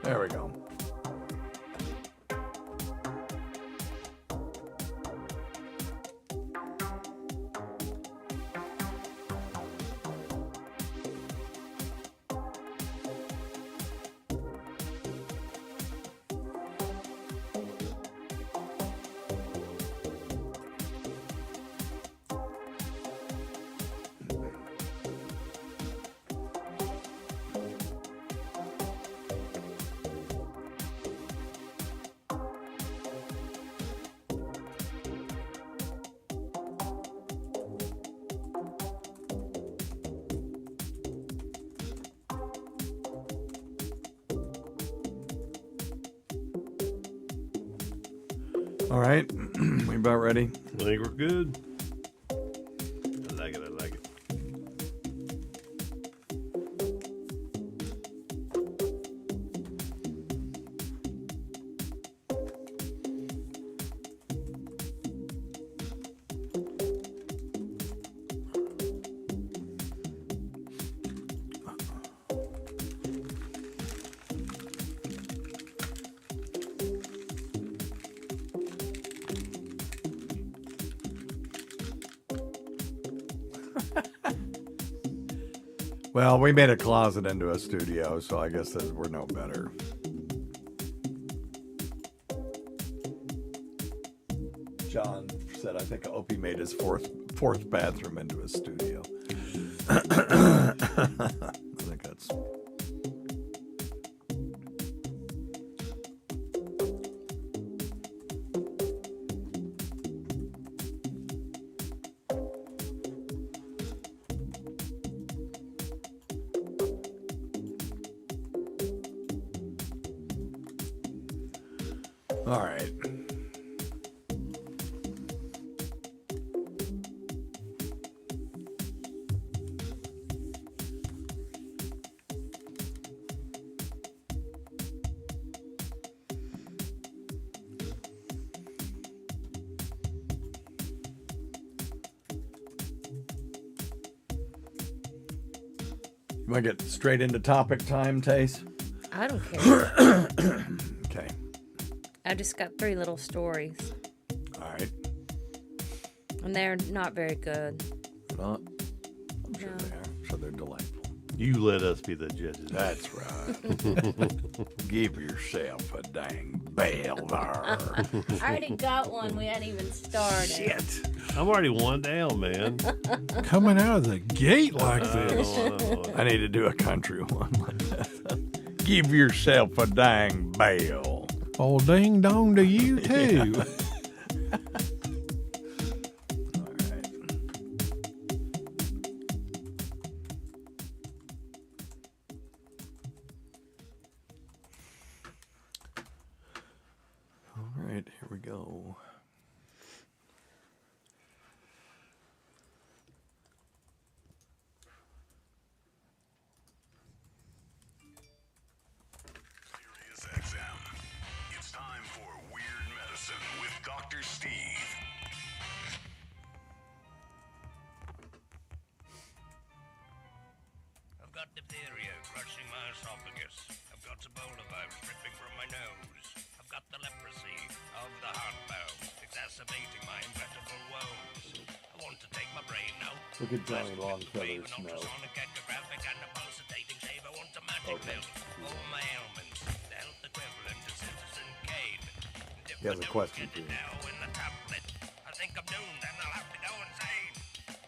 There we go. All right, we about ready? I think we're good. I like it. I like it. Well, we made a closet into a studio, so I guess that we're no better. John said, I think Opie made his fourth bathroom into a studio. I think that's... All right. You want to get straight into topic time, Tace? I don't care. Okay. I just got 3 little stories, All right. and they're not very good. Not. I'm sure No. they are. So they're delightful. You let us be the judges. That's right. Give yourself a dang bell there. I already got one. We hadn't even started. Shit. I'm already one down, man. Coming out of the gate like I this. don't know. I need to do a country one like that. Give yourself a dang bell. Oh, ding dong to you, too. All right. All right, here we go. Sirius XM. It's time for Weird Medicine with Dr. Steve. I've got diphtheria crushing my esophagus. I've got Ebola virus dripping from my nose. I've got the leprosy of the heart valve exacerbating my inevitable woes. I want to take my brain out. Look at Johnny Longfeather's An snow. ultrasonic echographic and a pulsating shave. I want a magic Okay. pill. All my ailments. The health equivalent to Citizen Kane. And if He has I a don't question get for it you. now in the tablet, I think I'm doomed and I'll have to go insane.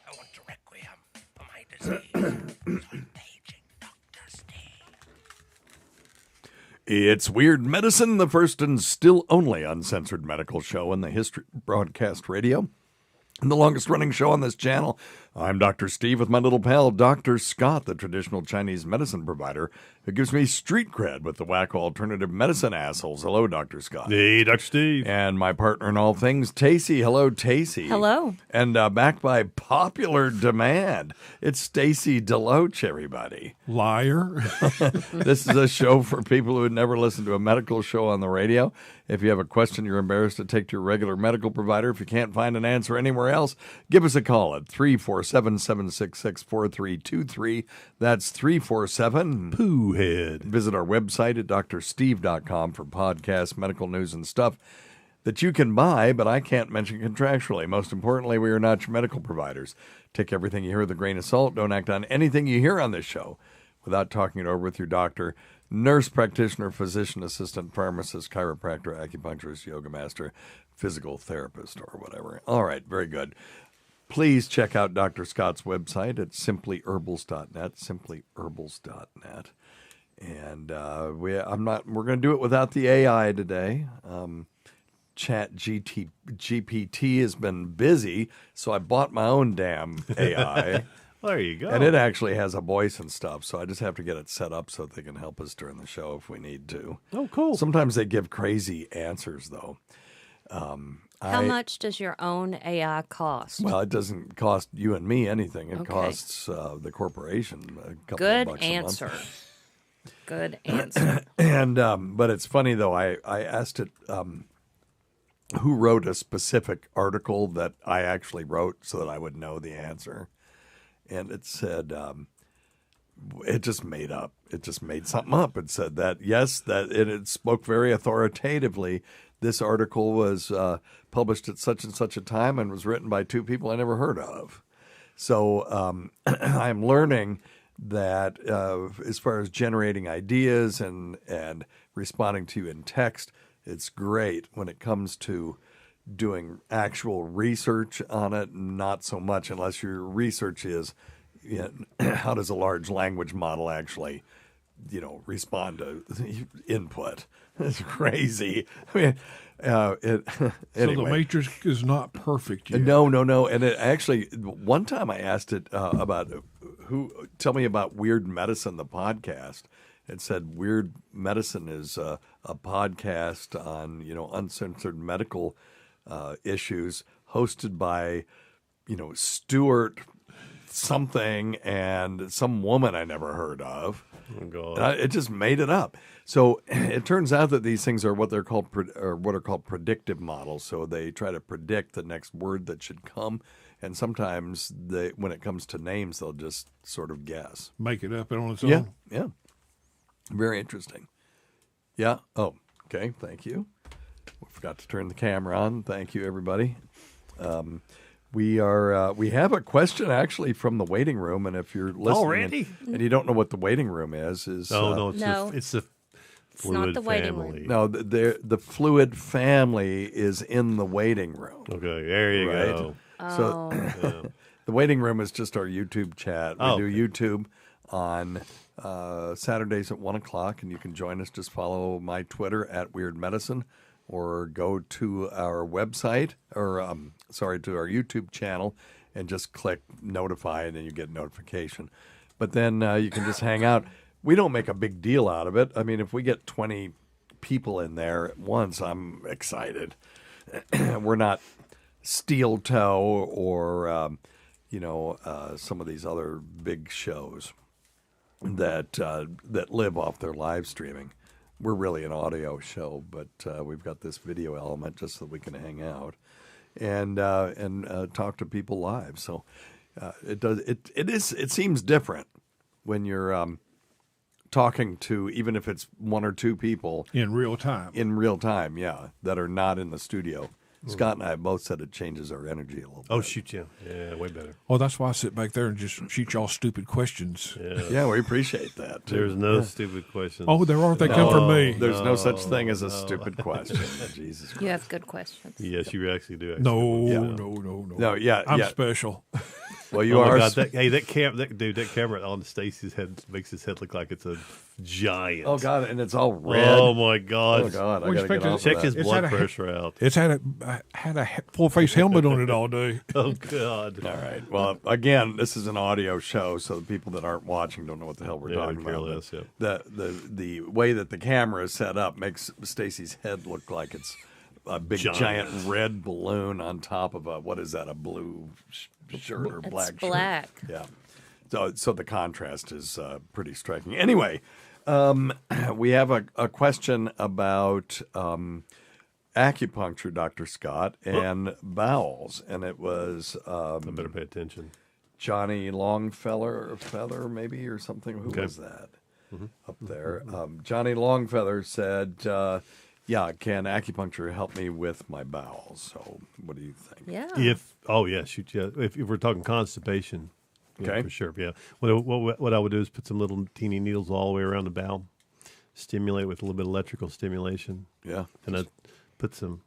I want to requiem for my disease. So I'm paging Dr. Steve. It's Weird Medicine, the first and still only uncensored medical show in the history of broadcast radio. And the longest running show on this channel. I'm Dr. Steve with my little pal, Dr. Scott, the traditional Chinese medicine provider who gives me street cred with the wacko alternative medicine assholes. Hello, Dr. Scott. Hey, Dr. Steve. And my partner in all things, Tacy. Hello, Tacy. Hello. And back by popular demand, it's Stacy Deloach, everybody. Liar. This is a show for people who had never listened to a medical show on the radio. If you have a question you're embarrassed to take to your regular medical provider, if you can't find an answer anywhere else, give us a call at 347 347-766-4323. That's 347 Pooh head. Visit our website at drsteve.com for podcasts, medical news, and stuff that you can buy, but I can't mention contractually. Most importantly, we are not your medical providers. Take everything you hear with a grain of salt. Don't act on anything you hear on this show without talking it over with your doctor, nurse practitioner, physician assistant, pharmacist, chiropractor, acupuncturist, yoga master, physical therapist, or whatever. All right, very good. Please check out Dr. Scott's website at simplyherbals.net, simplyherbals.net. And we're going to do it without the AI today. GPT has been busy, so I bought my own damn AI. Well, there you go. And it actually has a voice and stuff, so I just have to get it set up so they can help us during the show if we need to. Oh, cool. Sometimes they give crazy answers, though. How much does your own AI cost? Well, it doesn't cost you and me anything. It Okay. costs the corporation a couple Good of bucks answer. a month. Good answer. And but it's funny though. I asked it who wrote a specific article that I actually wrote so that I would know the answer, and it said it just made up. It just made something up. It said that yes, that it spoke very authoritatively. This article was published at such and such a time and was written by two people I never heard of. So I'm learning that as far as generating ideas and responding to you in text, it's great. When it comes to doing actual research on it, not so much unless your research is, how does a large language model actually, respond to input? It's crazy. I mean, anyway. So the matrix is not perfect yet. No. And it actually, one time I asked it about tell me about Weird Medicine, the podcast. It said Weird Medicine is a podcast on, uncensored medical issues hosted by, Stuart something and some woman I never heard of. Oh, God. And it just made it up. So it turns out that these things are what are called predictive models. So they try to predict the next word that should come, and sometimes when it comes to names, they'll just sort of guess. Make it up on its Yeah, own. yeah, very interesting. Yeah. Oh, okay. Thank you. We forgot to turn the camera on. Thank you, everybody. We have a question actually from the waiting room, and if you're listening Already? and you don't know what the waiting room is No, No. it's the It's not fluid the waiting room. family. no, the fluid family is in the waiting room. Okay, there you Right. go. So the waiting room is just our YouTube chat. We Oh, do YouTube on Saturdays at 1:00, and you can join us. Just follow my Twitter at Weird Medicine, or go to our website, or to our YouTube channel, and just click notify, and then you get notification. But then you can just hang out. We don't make a big deal out of it. I mean, if we get 20 people in there at once, I'm excited. We're not Steel Toe or some of these other big shows that live off their live streaming. We're really an audio show, but we've got this video element just so that we can hang out and talk to people live. So it seems different when you're talking to, even if it's one or two people In real time. in real time, that are not in the studio. Scott and I both said it changes our energy a little bit. Oh, shoot, yeah. Yeah, way better. Well, that's why I sit back there and just shoot y'all stupid questions. Yeah. Yeah, we appreciate that, too. There's no stupid questions. Oh, there are. They come from me. There's no such thing as a stupid question. Jesus Christ. You have good questions. Yes, you actually do. Actually. No, Yeah. no. No, yeah, I'm yeah. special. Well, you Oh my are. God, that camera on Stacy's head makes his head look like it's a giant. Oh, God, and it's all red. Oh my God. Oh, God, I Well, got to expect get it- off Check of his that. It's blood had a- pressure out. It's had a full face helmet on it all day. Oh God. All right. Well, again, this is an audio show, so the people that aren't watching don't know what the hell we're Yeah, talking care about. less, yeah. The way that the camera is set up makes Stacy's head look like it's a big giant red balloon on top of a blue shirt or It's black shirt. black. Yeah. So the contrast is pretty striking. Anyway, we have a question about acupuncture, Dr. Scott, and bowels, and it was I better pay attention. Johnny Longfellow, Feather maybe, or something. Who Okay. was that up there? Johnny Longfeather said, yeah, can acupuncture help me with my bowels? So what do you think? Yeah. If we're talking constipation, yeah, Okay. for sure. Yeah. What I would do is put some little teeny needles all the way around the bowel, stimulate with a little bit of electrical stimulation, Yeah. and I put some.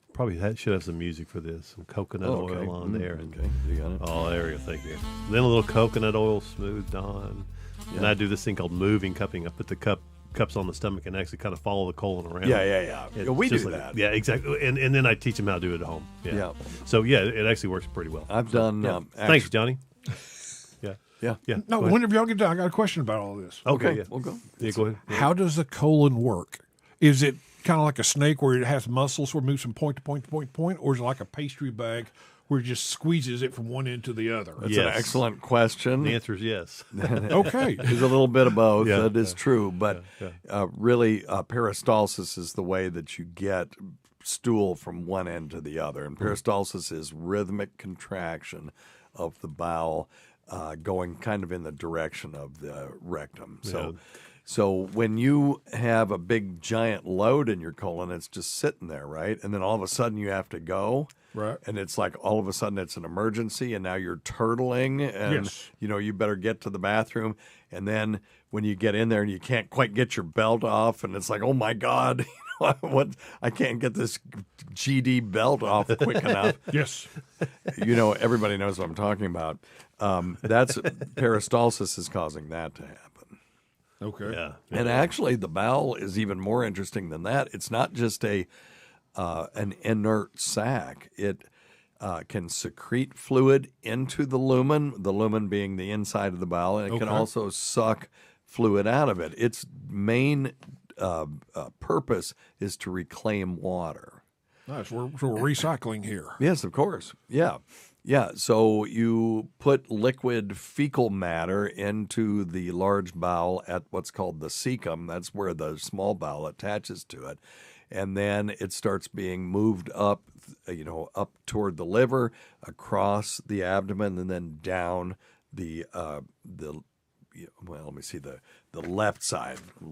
Should have some music for this. Some coconut Oh, okay. oil on there. And, Okay, you got it. Oh, there you go. Thank you. Then a little coconut oil smoothed on. And I do this thing called moving cupping. I put the cups on the stomach and actually kind of follow the colon around. Yeah. It's We do just that. Yeah, exactly. And then I teach them how to do it at home. Yeah. Yeah. So, yeah, it actually works pretty well. I've done. Yeah. Actually, Thanks, Johnny. Yeah. Yeah. Yeah. No, Go ahead. whenever y'all get done, I got a question about all this. Okay. Okay, Yeah. we'll go. Yeah, go ahead. How does the colon work? Is it kind of like a snake where it has muscles where it moves from point to point to point to point, or is it like a pastry bag where it just squeezes it from one end to the other? That's Yes. an excellent question. The answer is yes. Okay. There's a little bit of both. Yeah, That is true, but really, peristalsis is the way that you get stool from one end to the other, and peristalsis is rhythmic contraction of the bowel going kind of in the direction of the rectum. So when you have a big giant load in your colon, it's just sitting there, right? And then all of a sudden you have to go. Right. And it's like all of a sudden it's an emergency and now you're turtling and Yes. you better get to the bathroom. And then when you get in there and you can't quite get your belt off and it's like, oh my God, I can't get this GD belt off quick enough. Yes. Everybody knows what I'm talking about. That's peristalsis is causing that to happen. Okay. Yeah. And actually, the bowel is even more interesting than that. It's not just an inert sac. It can secrete fluid into the lumen being the inside of the bowel, and it can Okay. also suck fluid out of it. Its main purpose is to reclaim water. Nice. We're recycling here. Yes, of course. Yeah. So you put liquid fecal matter into the large bowel at what's called the cecum. That's where the small bowel attaches to it. And then it starts being moved up, up toward the liver, across the abdomen, and then down let me see the left side. I'm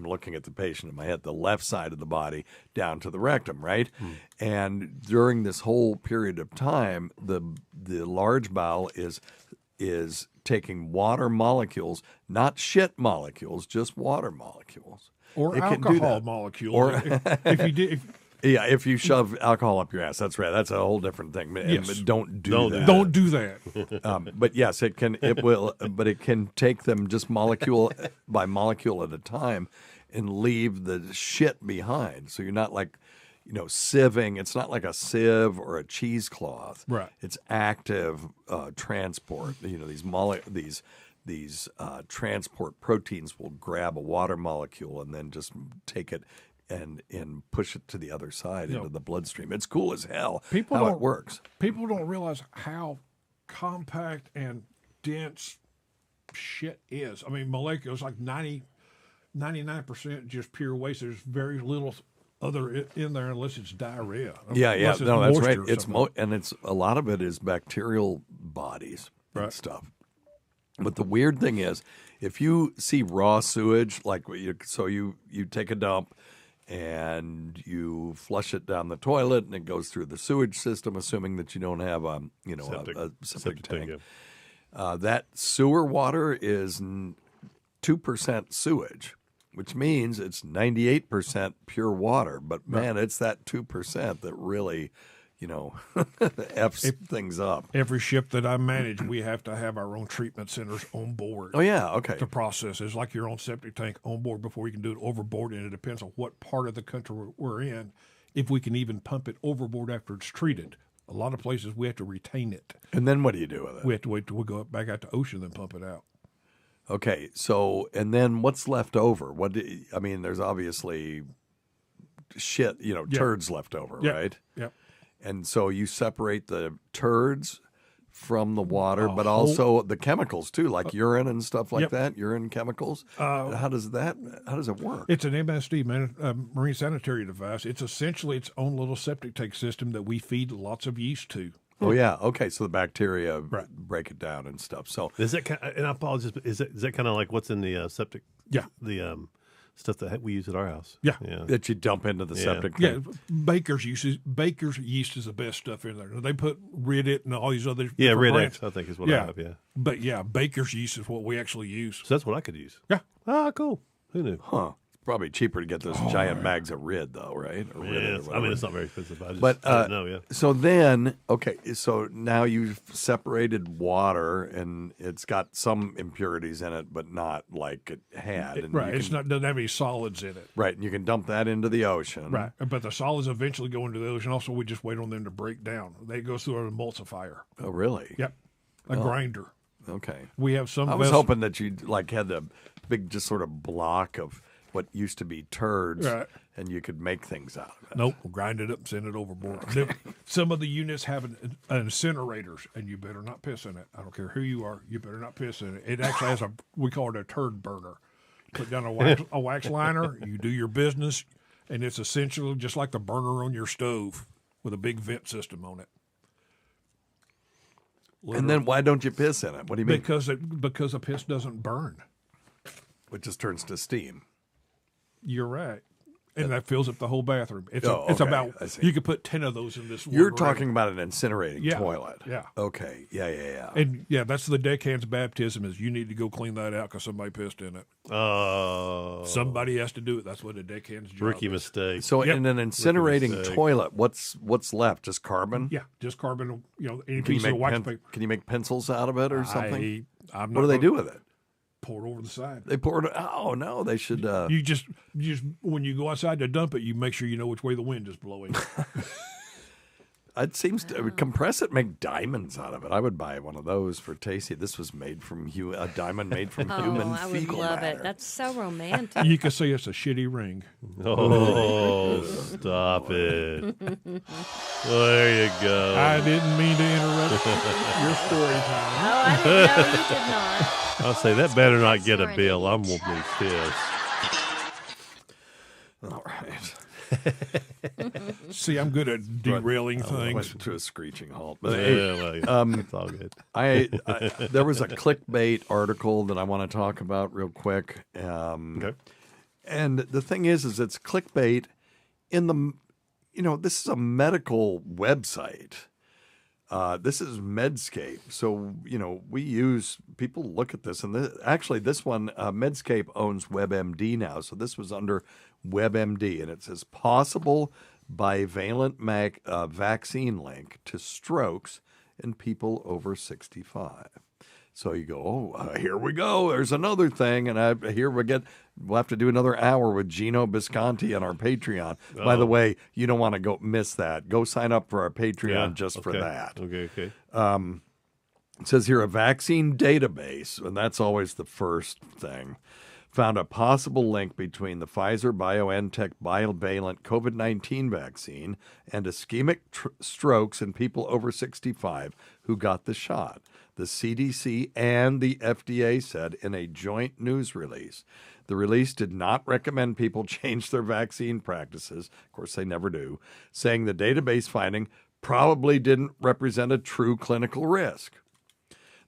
looking at the patient in my head. The left side of the body down to the rectum, right? And during this whole period of time, the large bowel is taking water molecules, not shit molecules, just water molecules. Or It can do alcohol that. molecules. Or- if you did, Yeah, if you shove alcohol up your ass, that's right. That's a whole different thing. Yes. But don't do Don't do that. don't do that. But yes, it can take them just molecule by molecule at a time and leave the shit behind. So you're not like, sieving. It's not like a sieve or a cheesecloth. Right. It's active transport. These transport proteins will grab a water molecule and then just take it and push it to the other side into the bloodstream. It's cool as hell People how don't- it works. People don't realize how compact and dense shit is. I mean, molecules like 99% just pure waste. There's very little other in there unless it's diarrhea. Yeah. Unless it's No, that's right. moisture or It's something. and it's a lot of it is bacterial bodies and Right. stuff. But the weird thing is, if you see raw sewage, you take a dump and you flush it down the toilet and it goes through the sewage system, assuming that you don't have a septic tank. Yeah. That sewer water is 2% sewage, which means it's 98% pure water. But man, it's that 2% that really, F's things up. Every ship that I manage, we have to have our own treatment centers on board. Oh yeah, okay. To process it's like your own septic tank on board before you can do it overboard, and it depends on what part of the country we're in if we can even pump it overboard after it's treated. A lot of places we have to retain it. And then what do you do with it? We have to wait till we go back out to ocean then pump it out. Okay, so and then what's left over? There's obviously shit, turds left over, Yep. right? Yep. And so you separate the turds from the water, but whole- also the chemicals too, like urine and stuff like Yep. that. Urine chemicals. How does it work? It's an MSD, marine sanitary device. It's essentially its own little septic tank system that we feed lots of yeast to. Oh yeah. Okay. So the bacteria Right. break it down and stuff. So Is that and I apologize, but is that kind of like what's in the septic? Yeah. The stuff that we use at our house. Yeah. Yeah. that you dump into the Yeah. septic Yeah, tank. baker's yeast is the best stuff in there. They put Rid-It and all these other Yeah, different Red brands. X, I think is what Yeah. I have. Yeah. But yeah, baker's yeast is what we actually use. So that's what I could use. Yeah. Ah, cool. Who knew? Huh. It's probably cheaper to get those giant bags of Rid though, right? Or Rid-It or Yeah, I whatever. mean, it's not very expensive. I just But I don't know. Yeah. so then, okay, so now you've separated water, and it's got some impurities in it, but not like it had. And Right. you It's can- not doesn't have any solids in it. right, and you can dump that into the ocean. Right. But the solids eventually go into the ocean. Also, we just wait on them to break down. They go through an emulsifier. Oh, really? Yep. A grinder. Okay. We have some I was vessels- hoping that you like had the big, just sort of block of what used to be turds, Right. and you could make things out of it. Nope, we'll grind it up and send it overboard. Then some of the units have incinerators, and you better not piss in it. I don't care who you are, you better not piss in it. It actually has we call it a turd burner. Put down a wax liner, you do your business, and it's essentially just like the burner on your stove with a big vent system on it. And then why don't you piss in it? What do you mean? Because a piss doesn't burn. It just turns to steam. You're right. And that fills up the whole bathroom. It's Oh, it's okay. about I see. you could put 10 of those in this one. You're room. talking about an incinerating Yeah, toilet. yeah. Okay. Yeah. And yeah, that's the deckhand's baptism is you need to go clean that out because somebody pissed in it. Oh, Somebody has to do it. That's what a deckhand's job rookie is. mistake. So Yep. in an incinerating mistake. toilet, what's left? Just carbon? Yeah, just carbon, any Can you piece of make wax paper. can you make pencils out of it or something? I'm What do they do with it? Pour it over the side. They pour it. Oh no, they should. You just when you go outside to dump it, you make sure you know which way the wind is blowing. It seems to compress it, make diamonds out of it. I would buy one of those for Tasty. This was made from a diamond made from human Oh, I would fecal love matter. it. That's so romantic. You could say it's a shitty ring. Oh, stop it. Well, there you go. I didn't mean to interrupt your story time. Oh, I didn't know you did not. I'll say that better not get a Sorry, bill. I'm David. gonna be pissed. All right. See, I'm good at derailing I things. went to a screeching halt. But Yeah, hey, well, it's all good. there was a clickbait article that I want to talk about real quick. Okay. And the thing is it's clickbait in the, this is a medical website. This is Medscape. So, people look at this. And this one, Medscape owns WebMD now. So this was under WebMD. And it says possible bivalent vaccine link to strokes in people over 65. So you go, here we go. There's another thing. And we'll have to do another hour with Gino Bisconti on our Patreon. By the way, you don't want to go miss that. Go sign up for our Patreon for okay. that. Okay. It says here a vaccine database, and that's always the first thing, found a possible link between the Pfizer-BioNTech bivalent COVID-19 vaccine and ischemic strokes in people over 65 who got the shot. The CDC and the FDA said in a joint news release. The release did not recommend people change their vaccine practices. Of course, they never do, saying the database finding probably didn't represent a true clinical risk.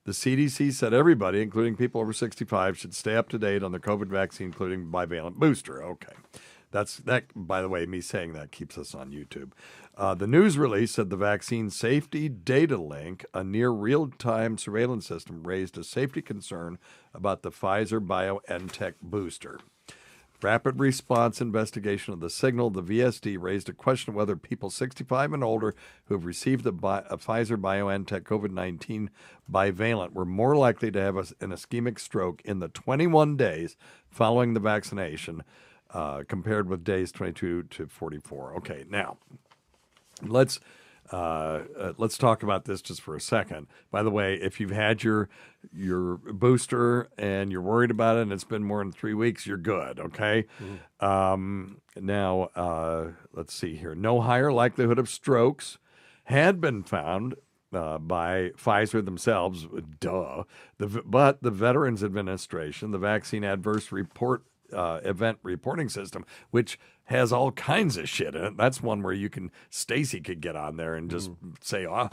The CDC said everybody, including people over 65, should stay up to date on the COVID vaccine, including bivalent booster. Okay. That, by the way, me saying that keeps us on YouTube. The news release said the vaccine safety data link, a near real-time surveillance system, raised a safety concern about the Pfizer-BioNTech booster. Rapid response investigation of the signal, the VSD raised a question of whether people 65 and older who have received the Pfizer-BioNTech COVID-19 bivalent were more likely to have an ischemic stroke in the 21 days following the vaccination compared with days 22 to 44. Okay, now let's talk about this just for a second. By the way, if you've had your booster and you're worried about it and it's been more than 3 weeks, you're good, okay? Now, let's see here. No higher likelihood of strokes had been found by Pfizer themselves, duh. But the Veterans Administration, the Vaccine Adverse event reporting system, which has all kinds of shit in it. That's one where Stacy could get on there and just say, I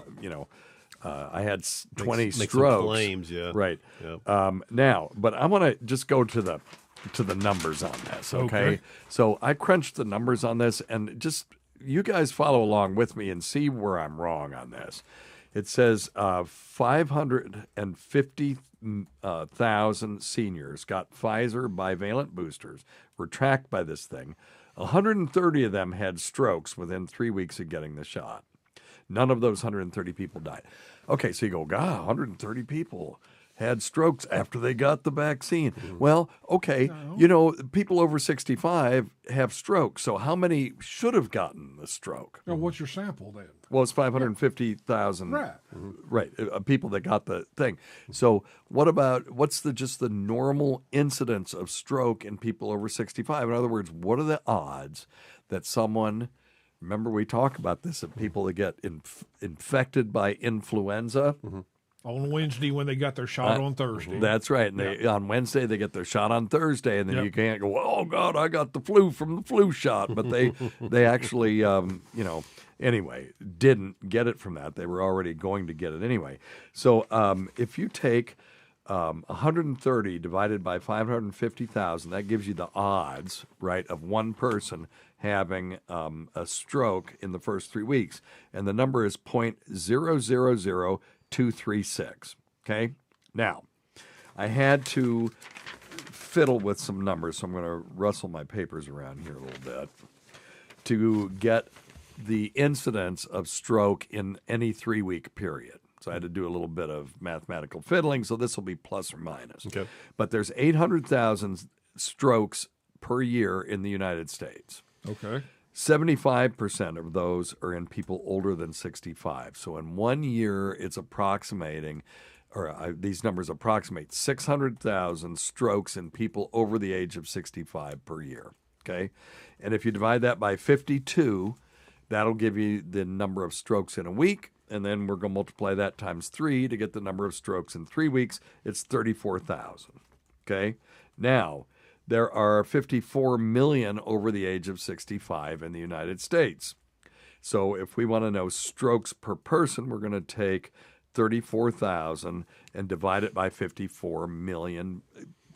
had 20 make some strokes. claims, yeah. Right. Yep. Now, but I want to just go to the numbers on this, okay? So I crunched the numbers on this, and just you guys follow along with me and see where I'm wrong on this. It says 550,000 seniors got Pfizer bivalent boosters, were tracked by this thing. 130 of them had strokes within 3 weeks of getting the shot. None of those 130 people died. Okay, so you go, God, 130 people had strokes after they got the vaccine. Well, okay, people over 65 have strokes. So how many should have gotten the stroke? Now, what's your sample then? Well, it's 550,000 Right. people that got the thing. So what's the normal incidence of stroke in people over 65? In other words, what are the odds that someone, remember we talk about this, of people that get infected by influenza? On Wednesday when they got their shot on Thursday. That's right. And on Wednesday, they get their shot on Thursday. And then you can't go, oh, God, I got the flu from the flu shot. But they actually, anyway, didn't get it from that. They were already going to get it anyway. So if you take 130 divided by 550,000, that gives you the odds, right, of one person having a stroke in the first 3 weeks. And the number is 0.000236. Okay? Now, I had to fiddle with some numbers, so I'm going to rustle my papers around here a little bit to get the incidence of stroke in any 3-week period. So I had to do a little bit of mathematical fiddling, so this will be plus or minus. Okay. But there's 800,000 strokes per year in the United States. Okay. 75% of those are in people older than 65. So in 1 year, it's approximating, these numbers approximate 600,000 strokes in people over the age of 65 per year. Okay? And if you divide that by 52, that'll give you the number of strokes in a week. And then we're going to multiply that times 3 to get the number of strokes in 3 weeks. It's 34,000. Okay? Now, there are 54 million over the age of 65 in the United States. So if we want to know strokes per person, we're going to take 34,000 and divide it by 54 million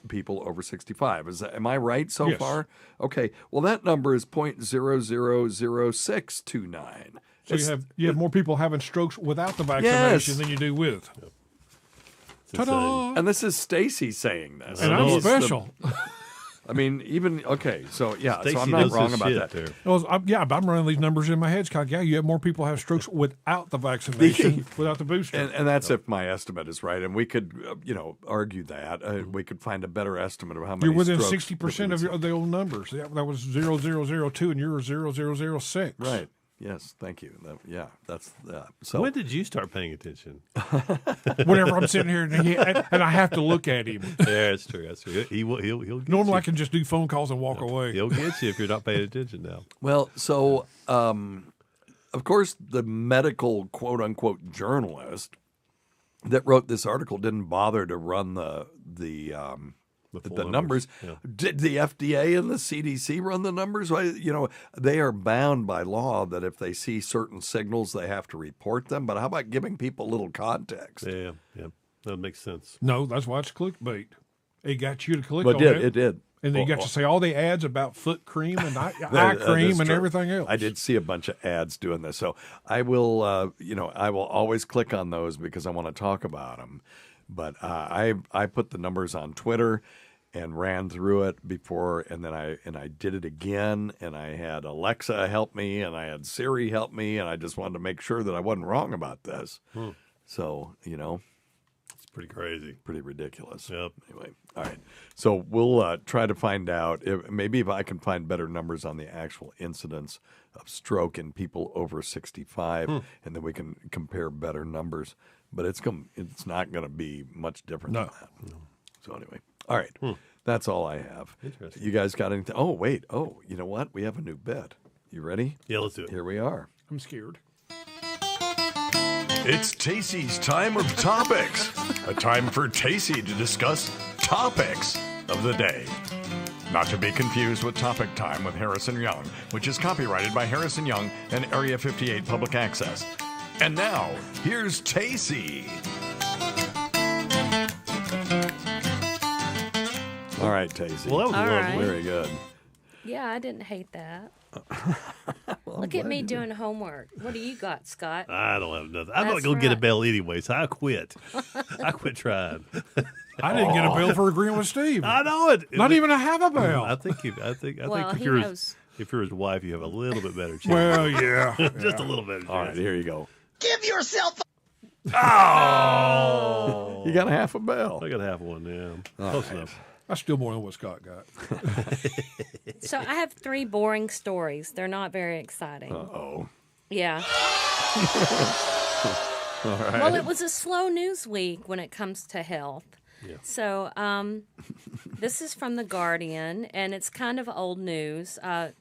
people over 65. Am I right so Yes. far? Okay. Well, that number is 0.000629. So you have more people having strokes without the vaccination Yes. than you do with. It's Ta-da! And this is Stacy saying this. And I'm He's the- special. So yeah, so Stacey I'm not knows wrong his about shit that. there. I'm running these numbers in my head. It's kind of, you have more people have strokes without the vaccination, without the booster. And that's if my estimate is right, and we could, argue that we could find a better estimate of how many. You're within strokes 60% that we of the old numbers. That was 0002, and you're 0006. Right. Yes. Thank you. That's so. When did you start paying attention? Whenever I'm sitting here and I have to look at him. Yeah, that's true. That's true. He'll get Normally, you. I can just do phone calls and walk away. He'll get you if you're not paying attention now. Well, so of course, the medical quote unquote journalist that wrote this article didn't bother to run the full numbers. Yeah. Did the FDA and the CDC run the numbers? They are bound by law that if they see certain signals, they have to report them. But how about giving people a little context? Yeah. That makes sense. No, that's why it's clickbait. It got you to click But on it did. And then you got to say all the ads about foot cream and eye cream is and true. everything else. I did see a bunch of ads doing this, so I will, I will always click on those because I want to talk about them. But I put the numbers on Twitter and ran through it before, and then I did it again, and I had Alexa help me, and I had Siri help me, and I just wanted to make sure that I wasn't wrong about this. So It's pretty crazy. pretty ridiculous. Yep. Anyway, all right. So we'll try to find out if I can find better numbers on the actual incidence of stroke in people over 65, and then we can compare better numbers. But it's not going to be much different than that. So anyway, all right. That's all I have. Interesting. You guys got anything? Oh, wait. Oh, you know what? We have a new bit. You ready? Yeah, let's do it. Here we are. I'm scared. It's Tacey's time of topics. A time for Tacey to discuss topics of the day. Not to be confused with Topic Time with Harrison Young, which is copyrighted by Harrison Young and Area 58 Public Access. And now, here's Tacey. All right, Tacey. Well, that was All lovely. right. Very good. Yeah, I didn't hate that. Look at me doing homework. What do you got, Scott? I don't have nothing. I'm not That's going to get a right. bell anyway, so I quit. I quit trying. I didn't get a bill for agreeing with Steve. I know it. Not even a half a bell. I think Well, if he you're knows. if you're his wife, you have a little bit better chance. Well, yeah. Just a little better chance. All right, here you go. Give yourself Oh, You got a half a bell. I got half one. Yeah, close enough. That's still more than what Scott got. So I have 3 boring stories. They're not very exciting. Oh. Yeah. All right. Well, it was a slow news week when it comes to health. Yeah. So this is from The Guardian, and it's kind of old news.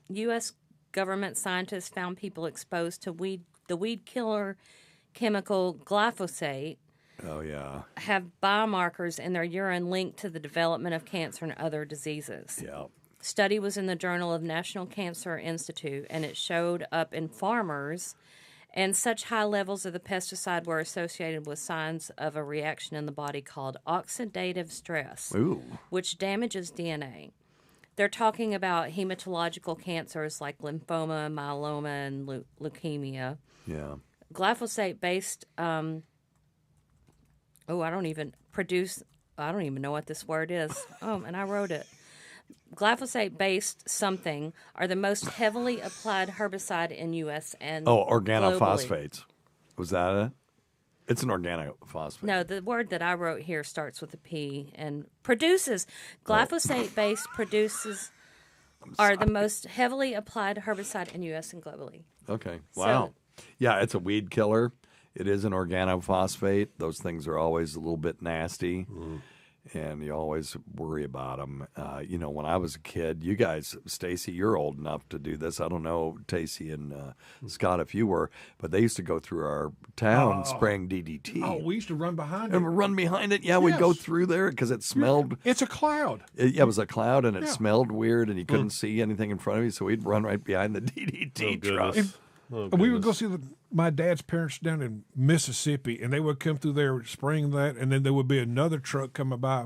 U.S. government scientists found people exposed to the weed killer chemical glyphosate Oh, yeah. have biomarkers in their urine linked to the development of cancer and other diseases. Yeah. Study was in the Journal of National Cancer Institute, and it showed up in farmers, and such high levels of the pesticide were associated with signs of a reaction in the body called oxidative stress, Ooh. which damages DNA. They're talking about hematological cancers like lymphoma, myeloma, and leukemia. Yeah. Glyphosate-based, I don't even know what this word is. Oh, and I wrote it. Glyphosate-based something are the most heavily applied herbicide in U.S. and Oh, globally. organophosphates. Was that it? It's an organophosphate. No, the word that I wrote here starts with a P and produces. Glyphosate-based produces are the most heavily applied herbicide in U.S. and globally. Okay. So- Wow. Yeah, it's a weed killer. It is an organophosphate. Those things are always a little bit nasty, and you always worry about them. When I was a kid, you guys, Stacy, you're old enough to do this. I don't know, Tacey and Scott, if you were, but they used to go through our town spraying DDT. Oh, we used to run behind it. And run behind it. Yeah, we'd go Yes. through there because it smelled. It's a cloud. It was a cloud, and it Yeah. smelled weird, and you couldn't see anything in front of you. So we'd run right behind the DDT Oh, truck. goodness. Oh, We would go goodness. see my dad's parents down in Mississippi, and they would come through there spraying that, and then there would be another truck coming by,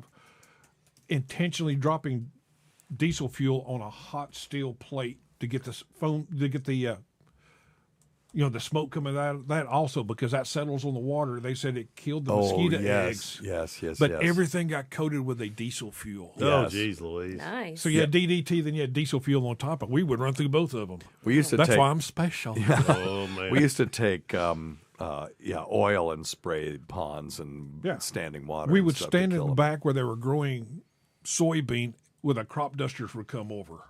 intentionally dropping diesel fuel on a hot steel plate to get the foam, to get the the smoke coming out of that also, because that settles on the water. They said it killed the mosquito eggs. yes. But yes. everything got coated with a diesel fuel. Oh, Yes. geez, Louise. Nice. So you had DDT, then you had diesel fuel on top of it. We would run through both of them. We used to That's take. why I'm special. Oh, man. We used to take oil and spray ponds and Yeah. standing water. We and would stuff to stand in kill the 'em. back where they were growing soybean with a crop dusters would come over.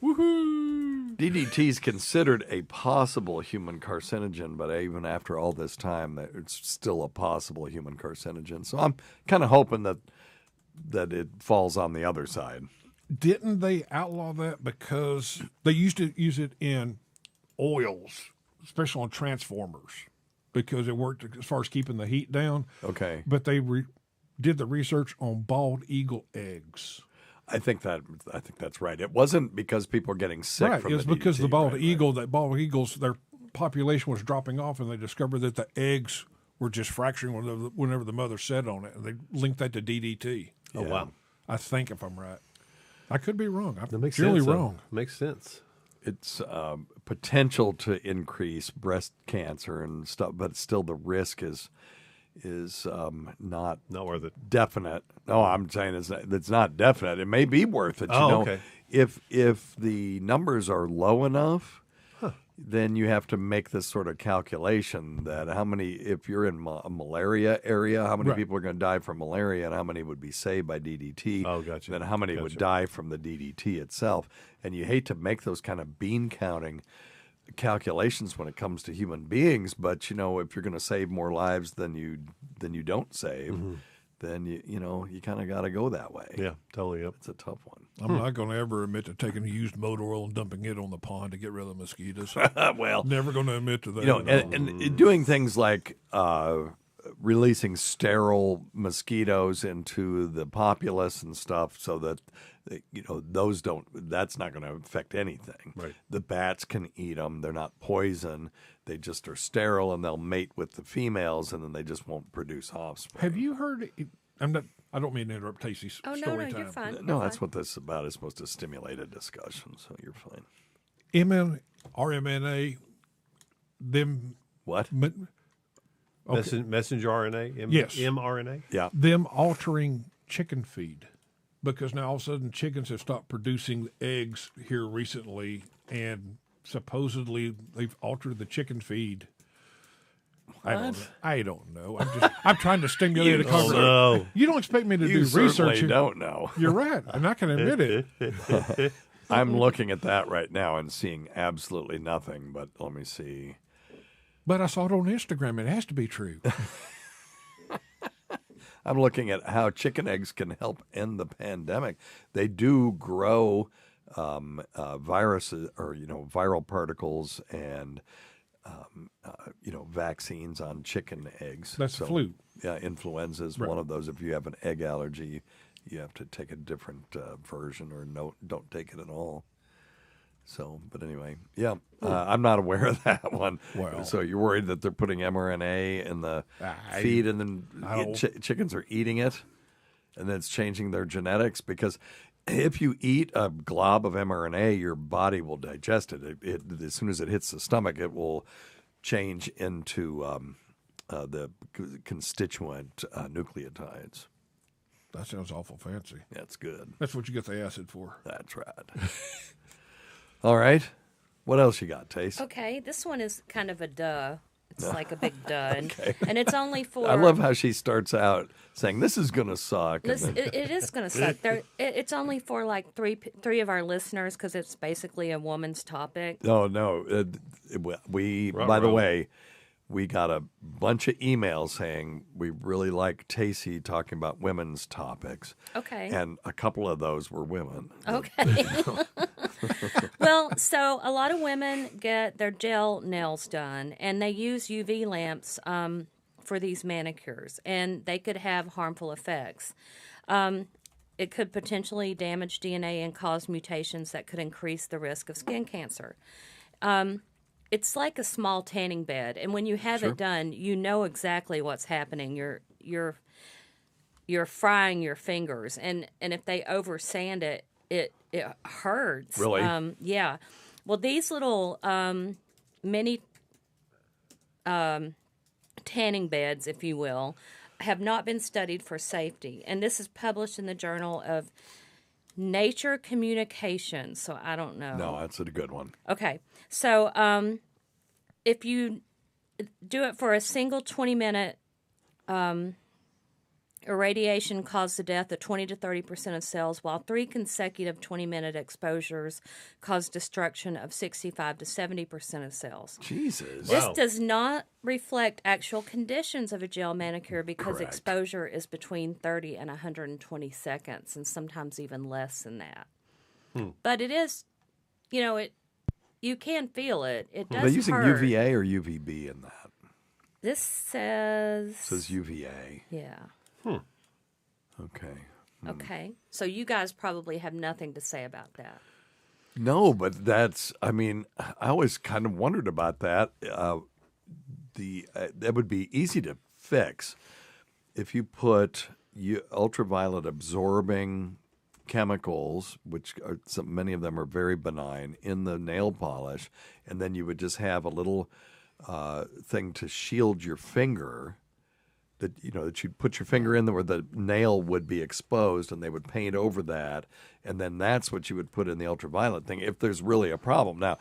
Woohoo! DDT is considered a possible human carcinogen, but even after all this time, it's still a possible human carcinogen. So I'm kind of hoping that it falls on the other side. Didn't they outlaw that because they used to use it in oils, especially on transformers, because it worked as far as keeping the heat down? Okay. But they did the research on bald eagle eggs. I think that's right. It wasn't because people are getting sick Right, from it's the because DDT, the bald right. eagle, that bald eagles, their population was dropping off, and they discovered that the eggs were just fracturing whenever the mother sat on it, and they linked that to DDT. Oh, wow. I think, if I'm right, I could be wrong. That I'm makes purely sense. though. wrong. Makes sense. It's potential to increase breast cancer and stuff, but still the risk is not Not worth it. definite. No, I'm saying it's not definite. It may be worth it. Oh, okay. If the numbers are low enough, then you have to make this sort of calculation that how many, if you're in a malaria area, how many Right. people are going to die from malaria, and how many would be saved by DDT. Oh, gotcha. Then how many would Gotcha. die from the DDT itself. And you hate to make those kind of bean counting calculations when it comes to human beings, but if you're going to save more lives than you don't save, then you kind of got to go that way. Yeah, totally. Yep. It's a tough one. I'm not going to ever admit to taking used motor oil and dumping it on the pond to get rid of the mosquitoes. Well, Never going to admit to that. at all. and doing things like releasing sterile mosquitoes into the populace and stuff so that, those that's not going to affect anything. Right. The bats can eat them. They're not poison. They just are sterile, and they'll mate with the females, and then they just won't produce offspring. Have you heard? I don't mean to interrupt Casey's Oh, story no, time. you're fine. No, You're that's fine. what this is about. It's supposed to stimulate a discussion, so you're fine. RMNA, them What? Messenger RNA? Yes. mRNA? Yeah. them altering chicken feed, because now all of a sudden chickens have stopped producing eggs here recently, and supposedly they've altered the chicken feed. I don't know. I'm trying to stimulate a conversation. no. You don't expect me to You do research. certainly don't know. You're right, and I can admit it. I'm looking at that right now and seeing absolutely nothing, but let me see. But I saw it on Instagram. It has to be true. I'm looking at how chicken eggs can help end the pandemic. They do grow viruses or viral particles and vaccines on chicken eggs. That's the flu. Yeah, influenza is one of those. If you have an egg allergy, you have to take a different version, or don't take it at all. So, but anyway, yeah, I'm not aware of that one. Well. So you're worried that they're putting mRNA in the feed, and then chickens are eating it, and then it's changing their genetics? Because if you eat a glob of mRNA, your body will digest it. It as soon as it hits the stomach, it will change into the constituent nucleotides. That sounds awful fancy. That's good. That's what you get the acid for. That's right. All right. What else you got, Tace? Okay, this one is kind of a duh. It's like a big duh. And it's only for... I love how she starts out saying, this is going to suck. and Listen, then- it is going to suck. It's only for like three of our listeners because it's basically a woman's topic. No. By the way, we got a bunch of emails saying we really like Tacey talking about women's topics. Okay. And a couple of those were women. Okay. Well, so a lot of women get their gel nails done, and they use UV lamps for these manicures, and they could have harmful effects. It could potentially damage DNA and cause mutations that could increase the risk of skin cancer. It's like a small tanning bed, and when you have it done, you know exactly what's happening. You're frying your fingers, and if they over sand it, it hurts. Really? Yeah. Well, these little mini tanning beds, if you will, have not been studied for safety, and this is published in the Journal of Nature Communications. So I don't know. No, that's a good one. Okay. So if you do it for a single 20-minute irradiation caused the death of 20 to 30% of cells, while 3 consecutive 20-minute exposures caused destruction of 65 to 70% of cells. Jesus. This does not reflect actual conditions of a gel manicure because Correct. exposure is between 30 and 120 seconds, and sometimes even less than that. But it is, you can feel it. It does Are they using hurt. UVA or UVB in that? This says... It says UVA. Yeah. Okay. Okay. So you guys probably have nothing to say about that. No, but I always kind of wondered about that. That would be easy to fix if you put ultraviolet absorbing chemicals, which many of them are very benign, in the nail polish, and then you would just have a little thing to shield your finger. That you'd put your finger in there where the nail would be exposed, and they would paint over that, and then that's what you would put in the ultraviolet thing if there's really a problem. Now,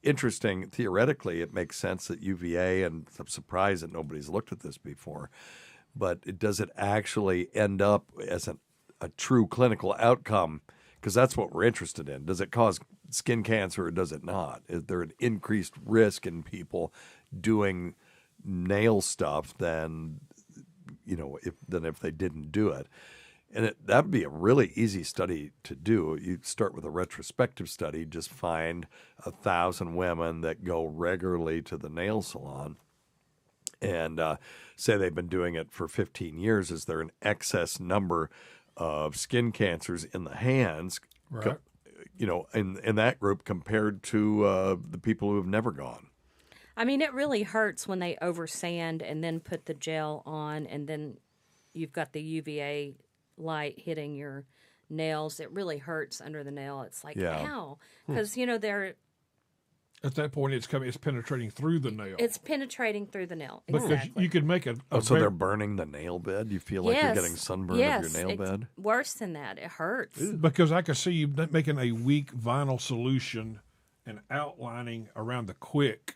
interesting. Theoretically, it makes sense that UVA, and I'm surprised that nobody's looked at this before, but does it actually end up as a true clinical outcome? Because that's what we're interested in. Does it cause skin cancer or does it not? Is there an increased risk in people doing nail stuff than if they didn't do it? And that would be a really easy study to do. You start with a retrospective study, just find 1,000 women that go regularly to the nail salon and say they've been doing it for 15 years. Is there an excess number of skin cancers in the hands, Right. in that group compared to the people who have never gone? I mean, it really hurts when they oversand and then put the gel on, and then you've got the UVA light hitting your nails. It really hurts under the nail. It's like, Yeah. ow. Because, they're At that point, it's penetrating through the nail. it's penetrating through the nail. because Exactly. you could make a Oh, so very- they're burning the nail bed? You feel like you're getting sunburn of your nail it's bed? worse than that. It hurts. because I could see you making a weak vinyl solution and outlining around the quick,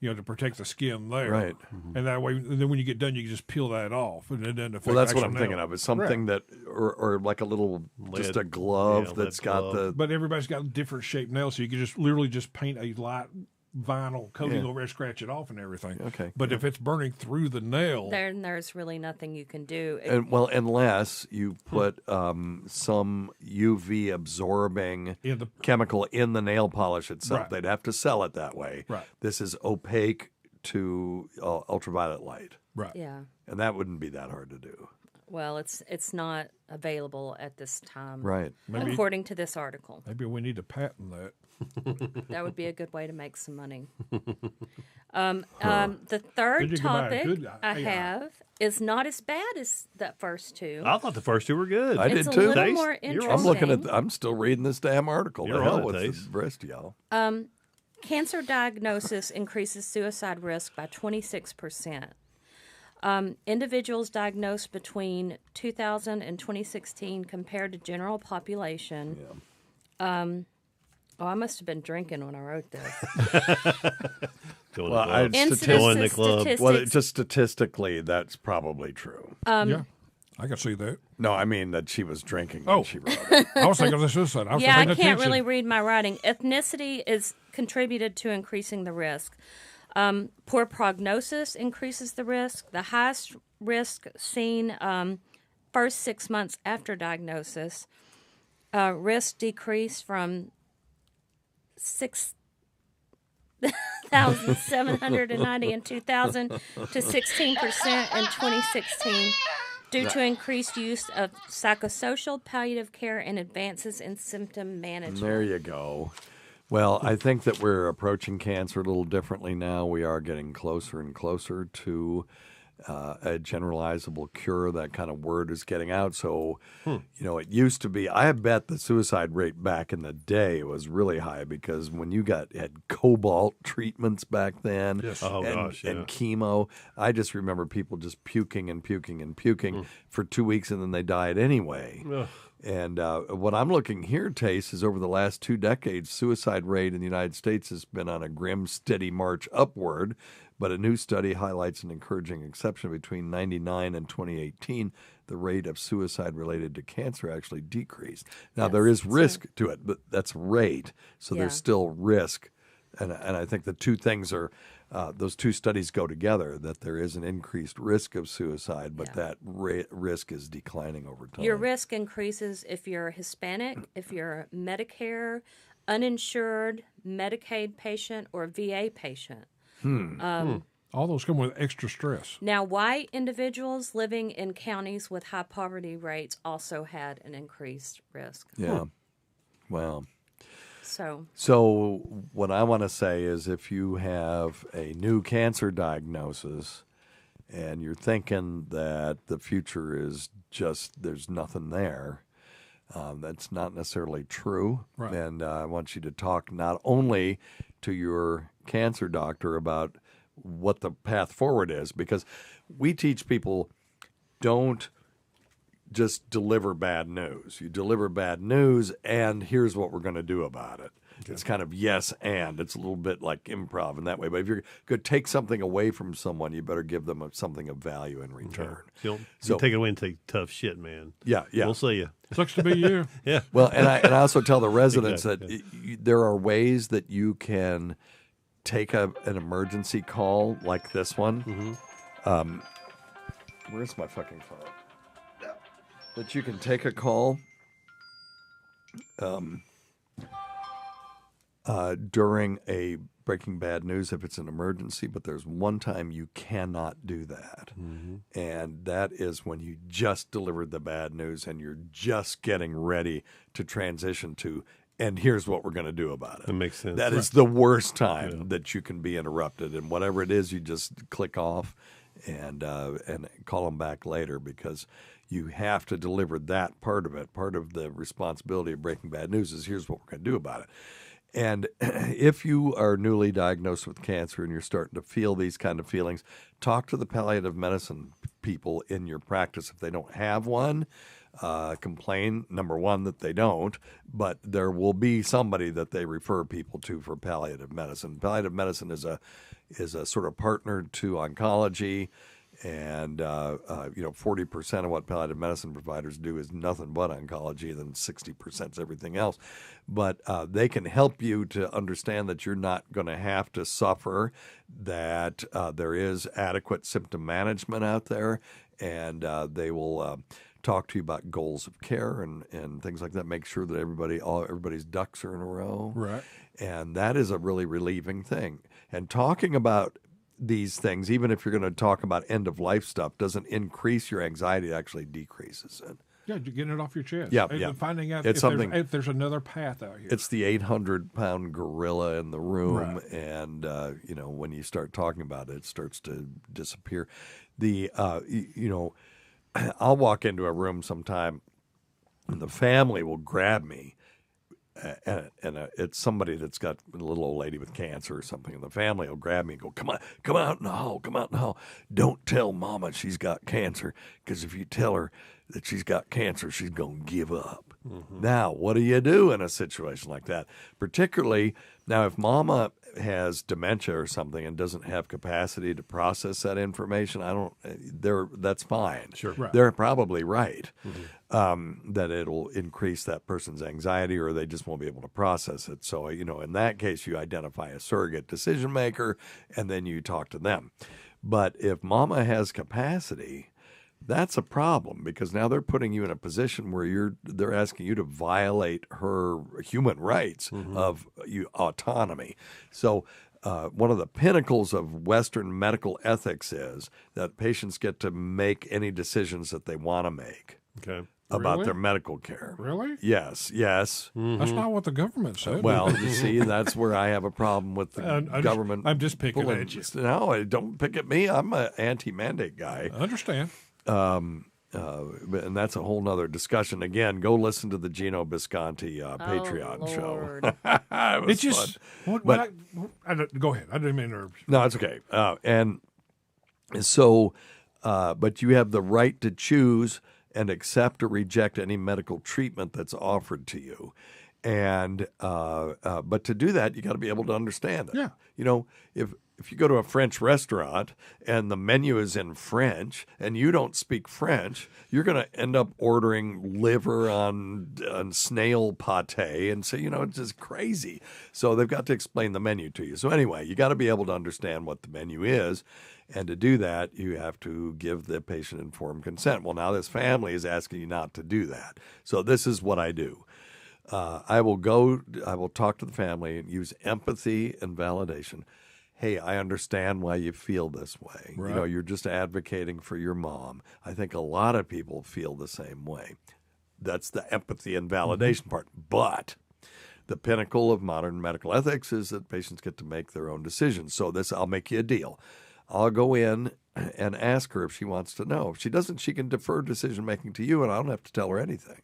to protect the skin there. Right. And that way, then when you get done, you can just peel that off, and it doesn't affect. Well, that's what the I'm actual thinking nail. of. Is something that, or like a little, just a glove yeah, that's lead got glove. the. But everybody's got different shaped nails, so you can just literally just paint a light vinyl coating Yeah. over it, scratch it off, and everything. Okay. But if it's burning through the nail, Then there's really nothing you can do. And well, unless you put some UV absorbing In the- chemical in the nail polish itself, Right. they'd have to sell it that way. Right. This is opaque to ultraviolet light, right? Yeah. and that wouldn't be that hard to do. Well, it's not available at this time. Right. Maybe- According to this article. Maybe we need to patent that. That would be a good way to make some money. The third Did you go buy a topic good I AI? have is not as bad as the first two. I thought the first two were good. I It's did a too. little Taste, more you're interesting. on. I'm looking at. I'm still reading this damn article. You're the hell on it, with Tace. the rest of y'all. Cancer diagnosis increases suicide risk by 26%. Individuals diagnosed between 2000 and 2016 compared to general population. I must have been drinking when I wrote this. Going Well, to I- club. Incidence Join the of club. statistics. Well, just statistically, that's probably true. Yeah, I can see that. No, I mean that she was drinking Oh. when she wrote it. I was thinking of the suicide. I was Yeah, I paying can't attention. really read my writing. Ethnicity is contributed to increasing the risk. Poor prognosis increases the risk. The highest risk seen first 6 months after diagnosis. Risk decreased from 6,790 in 2000 to 16% in 2016 due to increased use of psychosocial palliative care and advances in symptom management. There you go. Well, I think that we're approaching cancer a little differently now. We are getting closer and closer to a generalizable cure. That kind of word is getting out. So, it used to be, I bet the suicide rate back in the day was really high because when you had cobalt treatments back then Oh, and, gosh, yeah. and chemo, I just remember people just puking and puking and puking for 2 weeks and then they died anyway. Ugh. And what I'm looking here, Tace, is over the last 2 decades, suicide rate in the United States has been on a grim, steady march upward. But a new study highlights an encouraging exception. Between 1999 and 2018, the rate of suicide related to cancer actually decreased. Now, there is risk to it, but that's rate. So Yeah. there's still risk. And I think the two things are, those two studies go together, that there is an increased risk of suicide, but that risk is declining over time. Your risk increases if you're Hispanic, if you're Medicare, uninsured, Medicaid patient, or VA patient. All those come with extra stress. Now, white individuals living in counties with high poverty rates also had an increased risk. Yeah. Well. So, what I want to say is if you have a new cancer diagnosis and you're thinking that the future is just there's nothing there, that's not necessarily true. Right. And I want you to talk not only to your cancer doctor about what the path forward is, because we teach people don't just deliver bad news. You deliver bad news, and here's what we're going to do about it. It's kind of yes and. It's a little bit like improv in that way. But if you're going to take something away from someone, you better give them something of value in return. You So- take it away and take tough shit, man. Yeah. We'll see you. Sucks to be you. Yeah. Well, and I also tell the residents Exactly, that there are ways that you can take an emergency call like this one. Where's my fucking phone? That you can take a call. during a breaking bad news if it's an emergency, but there's one time you cannot do that. And that is when you just delivered the bad news and you're just getting ready to transition to, and here's what we're going to do about it. That makes sense. That is the worst time that you can be interrupted. And whatever it is, you just click off and call them back later, because you have to deliver that part of it. Part of the responsibility of breaking bad news is here's what we're going to do about it. And if you are newly diagnosed with cancer and you're starting to feel these kind of feelings, talk to the palliative medicine people in your practice. If they don't have one, complain, number one, that they don't, but there will be somebody that they refer people to for palliative medicine. Palliative medicine is a sort of partner to oncology. And, 40% of what palliative medicine providers do is nothing but oncology, then 60% is everything else. But they can help you to understand that you're not going to have to suffer, that there is adequate symptom management out there, and they will talk to you about goals of care and things like that, make sure that everybody's ducks are in a row. Right. And that is a really relieving thing. And talking about these things, even if you're going to talk about end-of-life stuff, doesn't increase your anxiety. It actually decreases it. Yeah, you're getting it off your chest. Yeah, and yeah. Finding out It's if there's another path out here. It's the 800-pound gorilla in the room, Right. and when you start talking about it, it starts to disappear. I'll walk into a room sometime, and the family will grab me, and it's somebody that's got a little old lady with cancer or something, and the family will grab me and go, come out in the hall. Don't tell Mama she's got cancer, because if you tell her that she's got cancer, she's going to give up. Now, what do you do in a situation like that? Particularly, now, if Mama has dementia or something and doesn't have capacity to process that information, that's fine. Sure. Right. They're probably right. That it'll increase that person's anxiety, or they just won't be able to process it. So, in that case, you identify a surrogate decision maker, and then you talk to them. But if Mama has capacity, that's a problem, because now they're putting you in a position where they're asking you to violate her human rights of autonomy. So one of the pinnacles of Western medical ethics is that patients get to make any decisions that they want to make Okay. about Really? their medical care. Really? Yes. That's not what the government said. Well, you see, that's where I have a problem with the government. I'm just picking pulling- at you. No, don't pick at me. I'm an anti-mandate guy. I understand. And that's a whole nother discussion. Again, go listen to the Gino Bisconti Patreon show. Lord. It was It's just fun. go ahead. I didn't mean to interrupt you. No, it's okay. And so, but you have the right to choose and accept or reject any medical treatment that's offered to you. And but to do that, you got to be able to understand it. Yeah. If you go to a French restaurant and the menu is in French and you don't speak French, you're going to end up ordering liver on snail pate and say, it's just crazy. So they've got to explain the menu to you. So anyway, you got to be able to understand what the menu is. And to do that, you have to give the patient informed consent. Well, now this family is asking you not to do that. So this is what I do. I will talk to the family and use empathy and validation. Hey, I understand why you feel this way. Right. You're just advocating for your mom. I think a lot of people feel the same way. That's the empathy and validation part. But the pinnacle of modern medical ethics is that patients get to make their own decisions. So I'll make you a deal. I'll go in and ask her if she wants to know. If she doesn't, she can defer decision-making to you, and I don't have to tell her anything.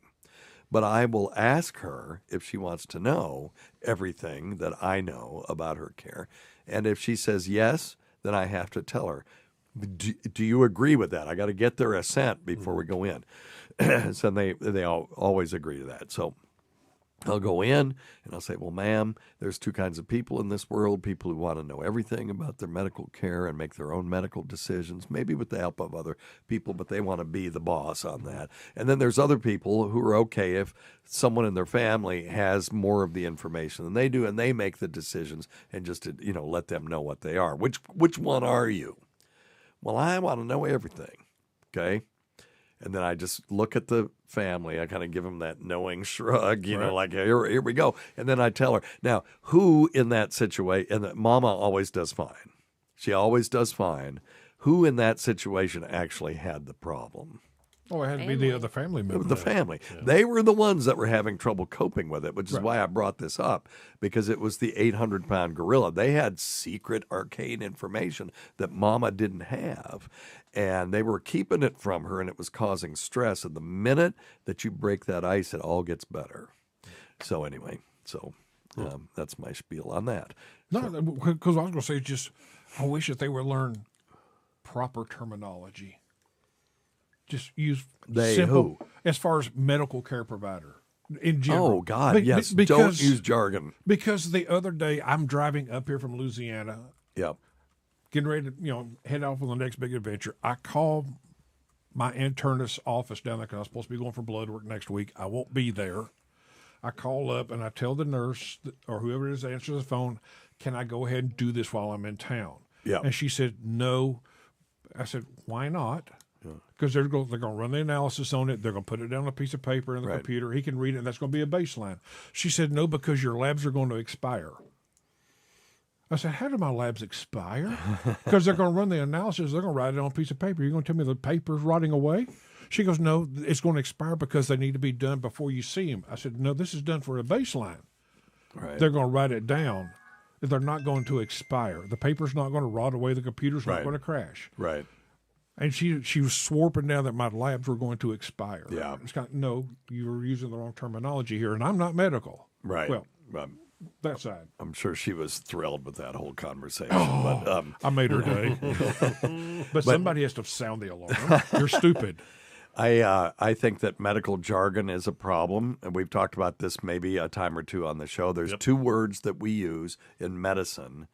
But I will ask her if she wants to know everything that I know about her care. And if she says yes, then I have to tell her, do you agree with that? I got to get their assent before we go in. So they always agree to that. So I'll go in and I'll say, well, ma'am, there's two kinds of people in this world, people who want to know everything about their medical care and make their own medical decisions, maybe with the help of other people, but they want to be the boss on that. And then there's other people who are okay if someone in their family has more of the information than they do, and they make the decisions and just, let them know what they are. Which one are you? Well, I want to know everything, okay? And then I just look at the family. I kind of give them that knowing shrug, you know, like, here we go. And then I tell her, now, who in that situation, and that Mama always does fine. She always does fine. Who in that situation actually had the problem? Oh, it had to be the other family member. The family. Yeah. They were the ones that were having trouble coping with it, which is why I brought this up, because it was the 800-pound gorilla. They had secret arcane information that Mama didn't have, and they were keeping it from her, and it was causing stress. And the minute that you break that ice, it all gets better. So anyway, that's my spiel on that. No, because I was going to say, just I wish that they would learn proper terminology. Just use simple as far as medical care provider in general. Oh, God, yes. Don't use jargon. Because the other day, I'm driving up here from Louisiana. Yep. Getting ready to, head off on the next big adventure. I call my internist's office down there because I'm supposed to be going for blood work next week. I won't be there. I call up and I tell the nurse or whoever it is that answers the phone, can I go ahead and do this while I'm in town? Yeah. And she said, no. I said, why not? Because they're going to run the analysis on it. They're going to put it down on a piece of paper in the computer. He can read it, and that's going to be a baseline. She said, no, because your labs are going to expire. I said, how do my labs expire? Because they're going to run the analysis. They're going to write it on a piece of paper. You're going to tell me the paper's rotting away? She goes, no, it's going to expire because they need to be done before you see them. I said, no, this is done for a baseline. Right. They're going to write it down. They're not going to expire. The paper's not going to rot away. The computer's not going to crash. Right. And she was swarping down that my labs were going to expire. Yeah. It's kind of, no, you were using the wrong terminology here, and I'm not medical. Right. Well, that side. I'm sure she was thrilled with that whole conversation. Oh, but, I made her day. but somebody has to sound the alarm. You're stupid. I think that medical jargon is a problem, and we've talked about this maybe a time or two on the show. There's two words that we use in medicine,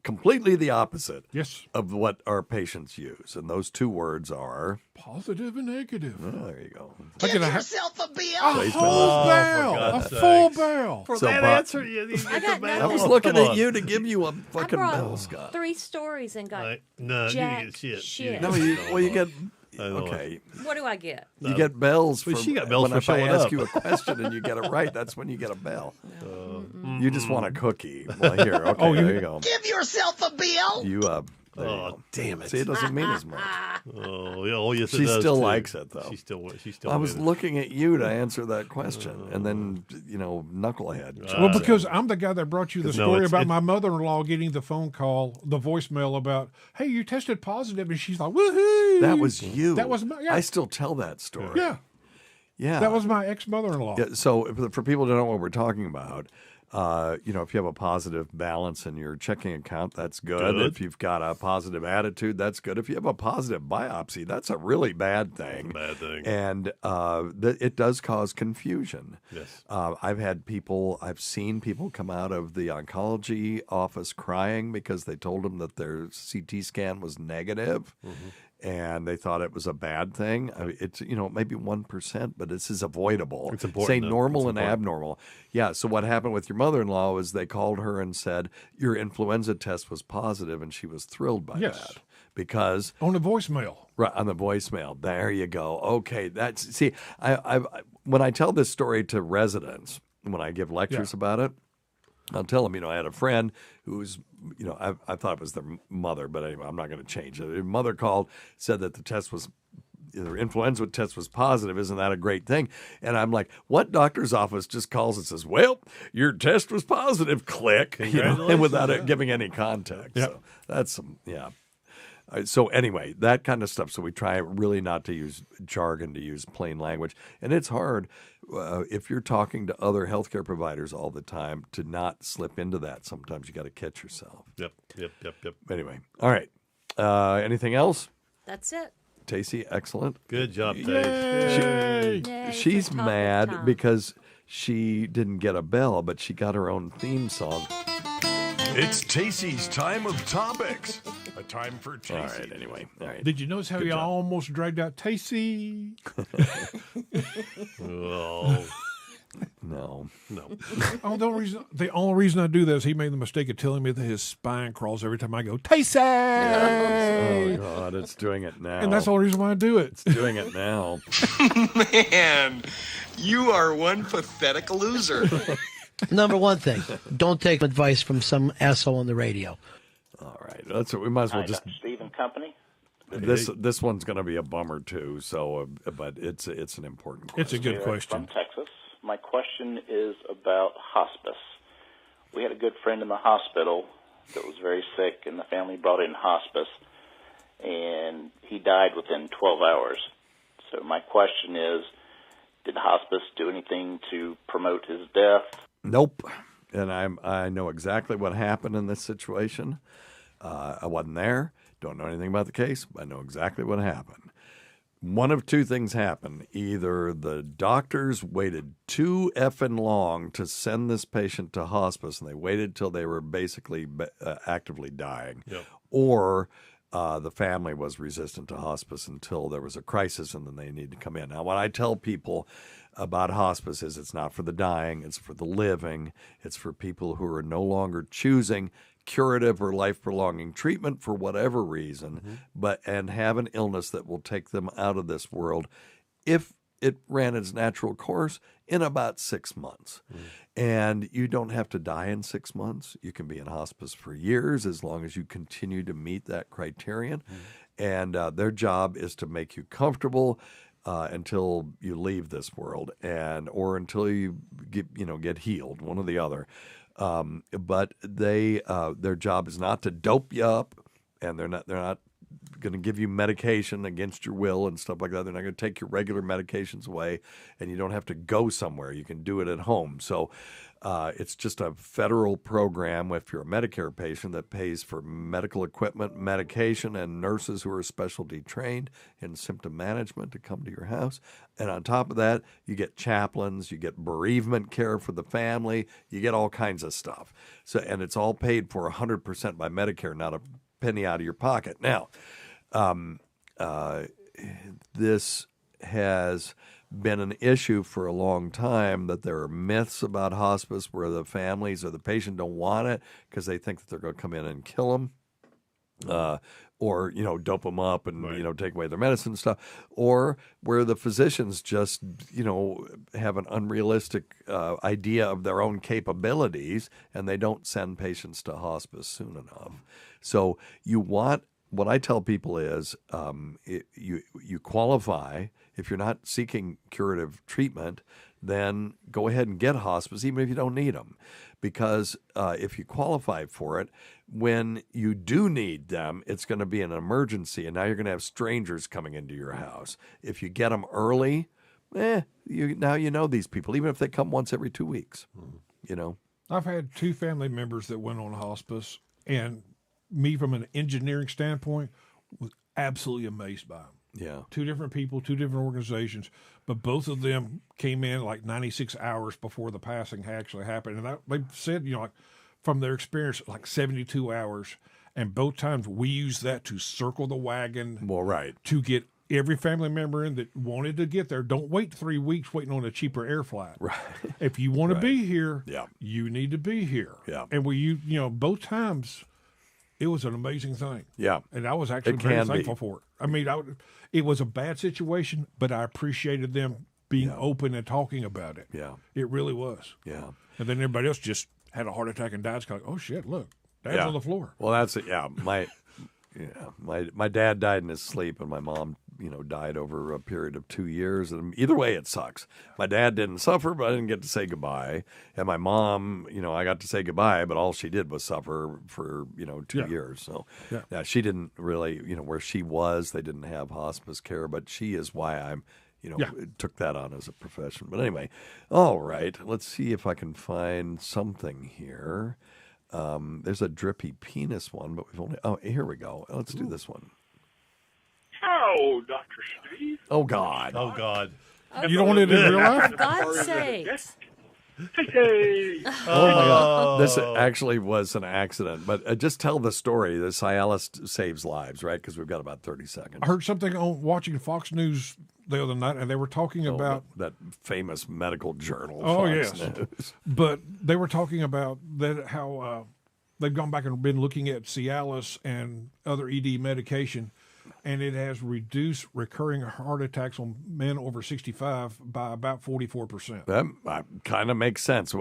completely the opposite of what our patients use, and those two words are positive and negative. Oh, there you go. Give yourself a bill. A whole bell. A full bell. For that answer, you I got I was looking at you to give you a fucking bell, Scott. 3 stories and got no, jack you get shit. No, you get. Okay. What do I get? You get bells for she got bells when for I showing ask up. you a question and you get it right, that's when you get a bell. You just want a cookie. Well, here, okay, there you go. Give yourself a bill. You there you go. Damn it. See, it doesn't mean as much. Oh, yes, it She does, still too. likes it, though. She still I was with it. looking at you to answer that question, and then, knucklehead. Well, because I'm the guy that brought you the story about it's- my mother-in-law getting the phone call, the voicemail about, hey, you tested positive, and she's like, woohoo! That was you. That was my, I still tell that story. Yeah. That was my ex-mother-in-law. Yeah, so for people who don't know what we're talking about, if you have a positive balance in your checking account, that's good. If you've got a positive attitude, that's good. If you have a positive biopsy, that's a really bad thing. Bad thing. And it does cause confusion. Yes. I've seen people come out of the oncology office crying because they told them that their CT scan was negative. And they thought it was a bad thing. I mean, it's maybe 1%, but this is avoidable. It's important. Say though. normal It's and abnormal. Yeah. So what happened with your mother-in-law was they called her and said your influenza test was positive, and she was thrilled by that because On the voicemail. right on the voicemail. There you go. Okay, I when I tell this story to residents when I give lectures about it. I'll tell them, I had a friend who's, I thought it was their mother, but anyway, I'm not going to change it. Their mother called, said that the test was, their influenza test was positive. Isn't that a great thing? And I'm like, what doctor's office just calls and says, well, your test was positive, click, and without it giving any context. Yep. So that's some, So anyway, that kind of stuff. So we try really not to use jargon, to use plain language. And it's hard if you're talking to other healthcare providers all the time to not slip into that. Sometimes you got to catch yourself. Yep. Anyway, all right. Anything else? That's it. Tacey, excellent. Good job, Dave. Yay, She's for top of mad time. because she didn't get a bell, but she got her own theme song. It's Tacey's time of topics. A time for Tacey. All right, anyway. All right. Did you notice how Good you job. almost dragged out Tacey? Oh. No. Oh, the only reason I do that is he made the mistake of telling me that his spine crawls every time I go, Tasty! Oh, God, it's doing it now. And that's the only reason why I do it. It's doing it now. Man, you are one pathetic loser. Number one thing, don't take advice from some asshole on the radio. All right. That's what we might as well just. Steve and Company. This one's going to be a bummer, too. So, but it's an important question. It's a good From question. Texas. My question is about hospice. We had a good friend in the hospital that was very sick, and the family brought in hospice, and he died within 12 hours. So my question is, did hospice do anything to promote his death? Nope. And I know exactly what happened in this situation. I wasn't there. Don't know anything about the case. But I know exactly what happened. One of two things happened. Either the doctors waited too effing long to send this patient to hospice, and they waited till they were basically actively dying, or the family was resistant to hospice until there was a crisis, and then they need to come in. Now, what I tell people about hospice is it's not for the dying, it's for the living. It's for people who are no longer choosing curative or life-prolonging treatment for whatever reason, and have an illness that will take them out of this world if it ran its natural course in about 6 months. And you don't have to die in 6 months. You can be in hospice for years as long as you continue to meet that criterion. And their job is to make you comfortable until you leave this world, or until you get healed, one or the other. But their job is not to dope you up, and they're not going to give you medication against your will and stuff like that. They're not going to take your regular medications away, and you don't have to go somewhere. You can do it at home. So it's just a federal program if you're a Medicare patient that pays for medical equipment, medication, and nurses who are specialty trained in symptom management to come to your house. And on top of that, you get chaplains, you get bereavement care for the family, you get all kinds of stuff. So, and it's all paid for 100% by Medicare, not a penny out of your pocket. Now, this has been an issue for a long time, that there are myths about hospice where the families or the patient don't want it because they think that they're going to come in and kill them, or dope them up and take away their medicine and stuff, or where the physicians just have an unrealistic idea of their own capabilities, and they don't send patients to hospice soon enough. So what I tell people is you qualify. If you're not seeking curative treatment, then go ahead and get hospice, even if you don't need them. Because if you qualify for it, when you do need them, it's going to be an emergency, and now you're going to have strangers coming into your house. If you get them early, now you know these people, even if they come once every 2 weeks. I've had two family members that went on hospice, and me, from an engineering standpoint, was absolutely amazed by them. Yeah. Two different people, two different organizations, but both of them came in like 96 hours before the passing actually happened. And they said, from their experience, like 72 hours. And both times we used that to circle the wagon. Well, right. To get every family member in that wanted to get there. Don't wait 3 weeks waiting on a cheaper air flight. Right. If you want to be here, Yeah. you need to be here. Yeah. And both times, it was an amazing thing. Yeah. And I was actually very thankful for it. I mean, it was a bad situation, but I appreciated them being open and talking about it. Yeah. It really was. Yeah. And then everybody else just had a heart attack and died. It's like, oh, shit, look, Dad's on the floor. Well, that's it. Yeah. My dad died in his sleep, and my mom, died over a period of 2 years. And either way, it sucks. My dad didn't suffer, but I didn't get to say goodbye. And my mom, I got to say goodbye, but all she did was suffer for, 2 years. So yeah, she didn't really, where she was, they didn't have hospice care, but she is why I'm, took that on as a profession. But anyway, all right, let's see if I can find something here. There's a drippy penis one, but we've only, here we go. Let's do this one. Oh, Dr. Steve. Oh, God. Oh, God. You don't want it in real life? For God's sakes. Hey, Oh my God! This actually was an accident, but just tell the story. The Cialis saves lives, right? Because we've got about 30 seconds. I heard something on watching Fox News the other night, and they were talking about that famous medical journal. Oh, Fox yes. News. But they were talking about that how they've gone back and been looking at Cialis and other ED medication, and it has reduced recurring heart attacks on men over 65 by about 44%. That kind of makes sense.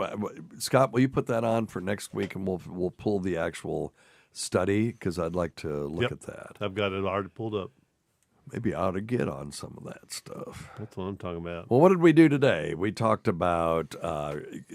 Scott, will you put that on for next week, and we'll pull the actual study because I'd like to look at that. I've got it already pulled up. Maybe I ought to get on some of that stuff. That's what I'm talking about. Well, what did we do today? We talked about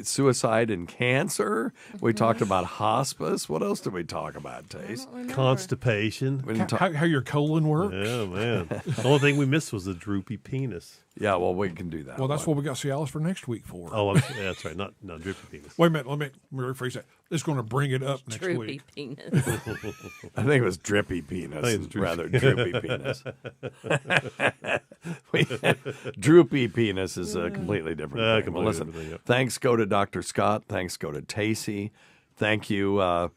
suicide and cancer. We talked about hospice. What else did we talk about, Tace? Constipation. We didn't talk- How your colon works. Yeah, man. The only thing we missed was the droopy penis. Yeah, well, we can do that. Well, that's what we got Cialis for next week for. Oh, yeah, that's right. Not droopy penis. Wait a minute. Let me rephrase that. It's going to bring it up next Droopy week. penis. I think it was drippy penis, I think it's droopy. rather droopy penis. Droopy penis is a completely different thing. Well, completely listen, different thing, yep. thanks go to Dr. Scott. Thanks go to Tacey. Thank you.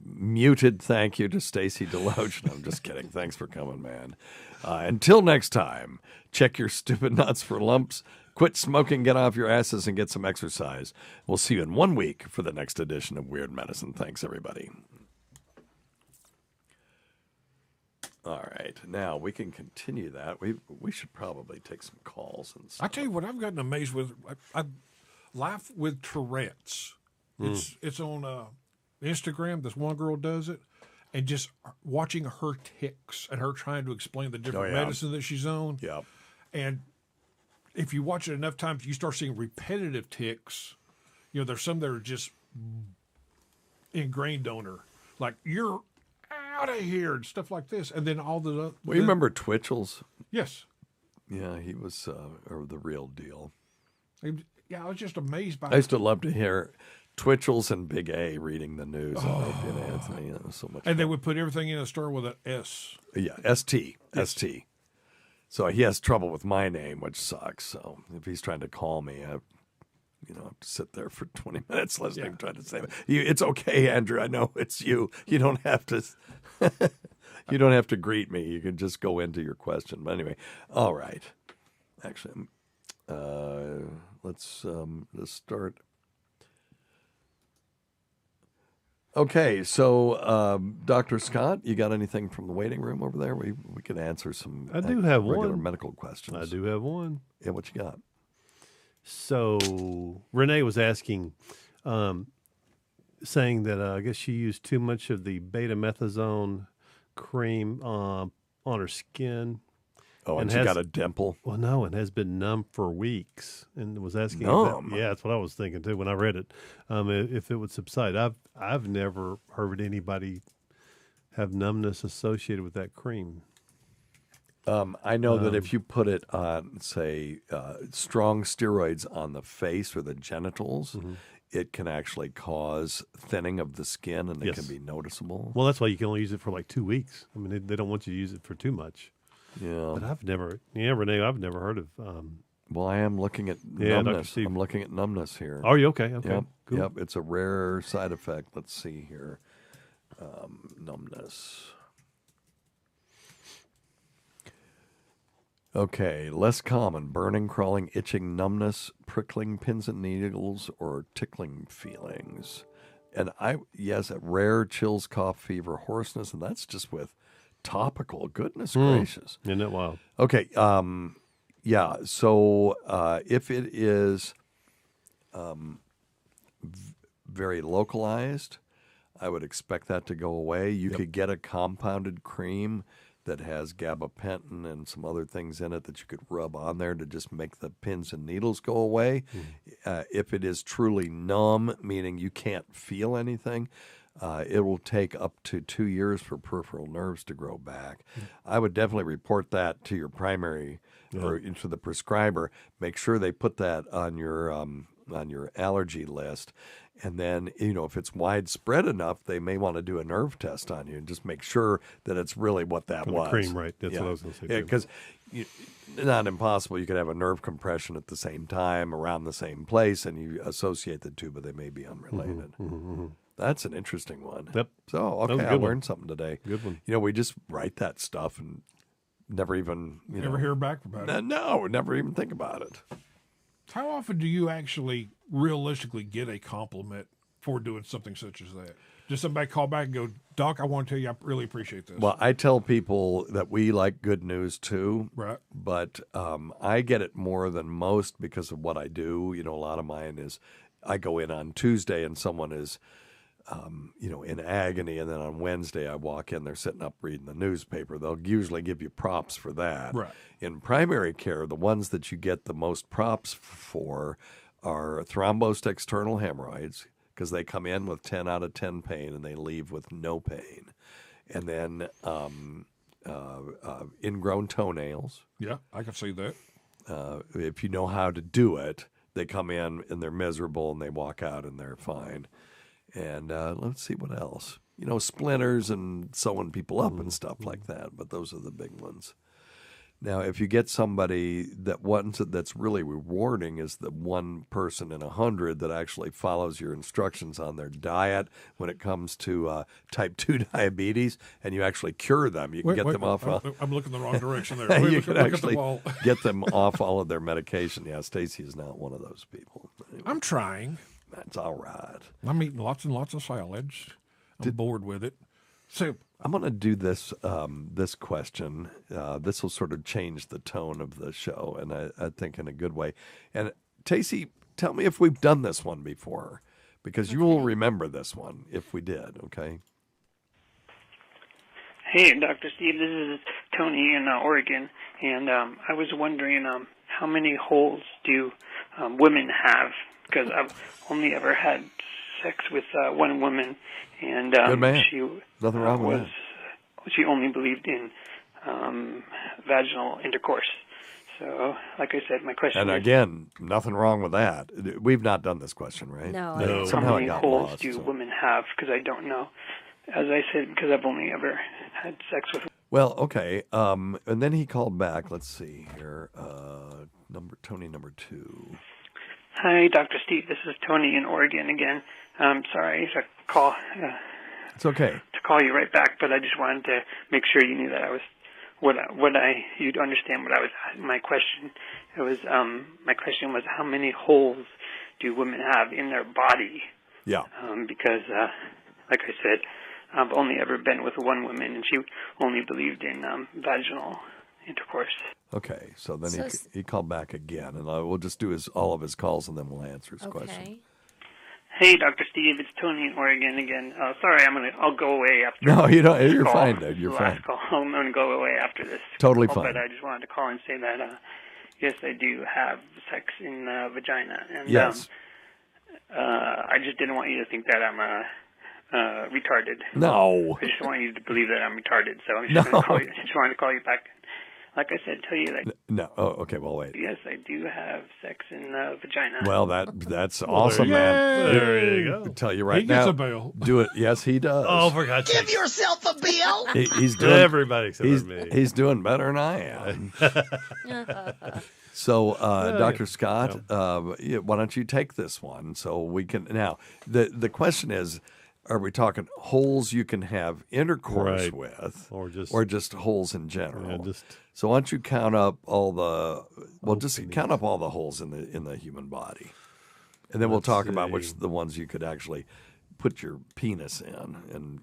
Muted thank you to Stacy Deloach. No, I'm just kidding. Thanks for coming, man. Until next time, check your stupid nuts for lumps. Quit smoking, get off your asses, and get some exercise. We'll see you in 1 week for the next edition of Weird Medicine. Thanks, everybody. All right, now we can continue that. We should probably take some calls and stuff. I tell you what, I've gotten amazed with. I laugh with Tourette's. It's on Instagram. This one girl does it, and just watching her tics and her trying to explain the different medicine that she's on. Yep. And if you watch it enough times, you start seeing repetitive tics. You know, there's some that are just ingrained on her, like you're out of here and stuff like this, and then all the. Well, you remember Twitchell's? Yes. Yeah, he was the real deal. Yeah, I was just amazed by. I used to love to hear Twitchell's and Big A reading the news. And they did Anthony. That was so much. And they would put everything in a start with an S. Yeah, ST. ST. So he has trouble with my name, which sucks. So if he's trying to call me, I have to sit there for 20 minutes listening, trying to save it. It's okay, Andrew. I know it's you. You don't have to. You don't have to greet me. You can just go into your question. But anyway, all right. Actually, let's start. Okay, so Dr. Scott, you got anything from the waiting room over there? We could answer some. I do have regular one. medical questions. I do have one. Yeah, what you got? So Renee was asking, saying that I guess she used too much of the betamethasone cream on her skin. Oh, and she got a dimple? Well, no, and has been numb for weeks, and was asking. Numb? Yeah, that's what I was thinking too when I read it. If it would subside, I've never heard anybody have numbness associated with that cream. I know that if you put it on, say, strong steroids on the face or the genitals, it can actually cause thinning of the skin, and it can be noticeable. Well, that's why you can only use it for like 2 weeks. I mean, they don't want you to use it for too much. Yeah. But Renee, I've never heard of. Well, I am looking at numbness. I'm looking at numbness here. Are you okay? Okay. Yep. Cool. Yep. It's a rare side effect. Let's see here. Numbness. Okay, less common: burning, crawling, itching, numbness, prickling, pins and needles, or tickling feelings. And rare chills, cough, fever, hoarseness, and that's just with topical. Goodness gracious. Isn't that wild? Okay, yeah, so if it is very localized, I would expect that to go away. You could get a compounded cream that has gabapentin and some other things in it that you could rub on there to just make the pins and needles go away. If it is truly numb, meaning you can't feel anything, it will take up to 2 years for peripheral nerves to grow back. I would definitely report that to your primary or to the prescriber. Make sure they put that on your allergy list. And then, if it's widespread enough, they may want to do a nerve test on you and just make sure that it's really what that For was. the cream, right? That's what I was going to say. Yeah, too. because not impossible. You could have a nerve compression at the same time around the same place, and you associate the two, but they may be unrelated. That's an interesting one. Yep. So, That was okay, a I good one. learned something today. Good one. We just write that stuff and never even, Never hear back about it. No, never even think about it. How often do you actually realistically get a compliment for doing something such as that? Does somebody call back and go, Doc, I want to tell you I really appreciate this? Well, I tell people that we like good news too. Right. But I get it more than most because of what I do. A lot of mine is I go in on Tuesday and someone is, in agony. And then on Wednesday, I walk in, they're sitting up reading the newspaper. They'll usually give you props for that. Right. In primary care, the ones that you get the most props for are thrombosed external hemorrhoids, because they come in with 10 out of 10 pain and they leave with no pain. And then ingrown toenails. Yeah, I can see that. If you know how to do it, they come in and they're miserable and they walk out and they're fine. And let's see what else. Splinters and sewing people up and stuff like that. But those are the big ones. Now, if you get somebody that's really rewarding is the one person in 100 that actually follows your instructions on their diet when it comes to type 2 diabetes, and you actually cure them. You can get them off. I'm looking the wrong direction there. You Look can at the actually wall. get them off all of their medication. Yeah, Stacy is not one of those people. Anyway, I'm trying. that's all right. I'm eating lots and lots of salads. I'm bored with it. So I'm going to do this this question. This will sort of change the tone of the show, and I think in a good way. And Tacey, tell me if we've done this one before, because you will remember this one if we did, okay? Hey, Dr. Steve, this is Tony in Oregon, and I was wondering how many holes do women have? Because I've only ever had sex with one woman, and Good man. she Nothing wrong with that. she only believed in vaginal intercourse. So, like I said, my question And is, again, nothing wrong with that. We've not done this question, right? No. how Somehow many it got holes lost. do so. women have? Because I don't know. As I said, because I've only ever had sex with. Well, okay. And then he called back. Let's see here. Tony number 2. Hi, Dr. Steve. This is Tony in Oregon again. Sorry to call It's okay. to call you right back, but I just wanted to make sure you knew that I was you'd understand what I was. My question my question was how many holes do women have in their body? Yeah. Because like I said, I've only ever been with one woman, and she only believed in vaginal intercourse. Okay. So then So he called back again, and we'll just do all of his calls, and then we'll answer his question. Okay. Hey, Dr. Steve, it's Tony in Oregon again. Sorry, I'll go away after. No, you don't. this You're call. fine, dude. You're The last fine. Call. I'm going to go away after this. Totally call, fine. But I just wanted to call and say that yes, I do have sex in the vagina, and Yes. I just didn't want you to think that I'm retarded. No. I just want you to believe that I'm retarded. So I'm just going to call you. Just wanted to call you back. Like I said, tell you that No. Oh, okay. Well, wait. yes, I do have sex in the vagina. Well, that's awesome, there you man. go. There you go. I tell you right he gets now. a bill. Do it. Yes, he does. Oh, for God's sake. yourself a bill. He's doing. Everybody except He's, for me. he's doing better than I am. So, Dr. Scott, why don't you take this one so we can now? The question is, are we talking holes you can have intercourse Right. with, Or just holes in general? Yeah, just So why don't you count up all the count up all the holes in the human body, and then we'll Let's talk about see. the ones you could actually put your penis in, and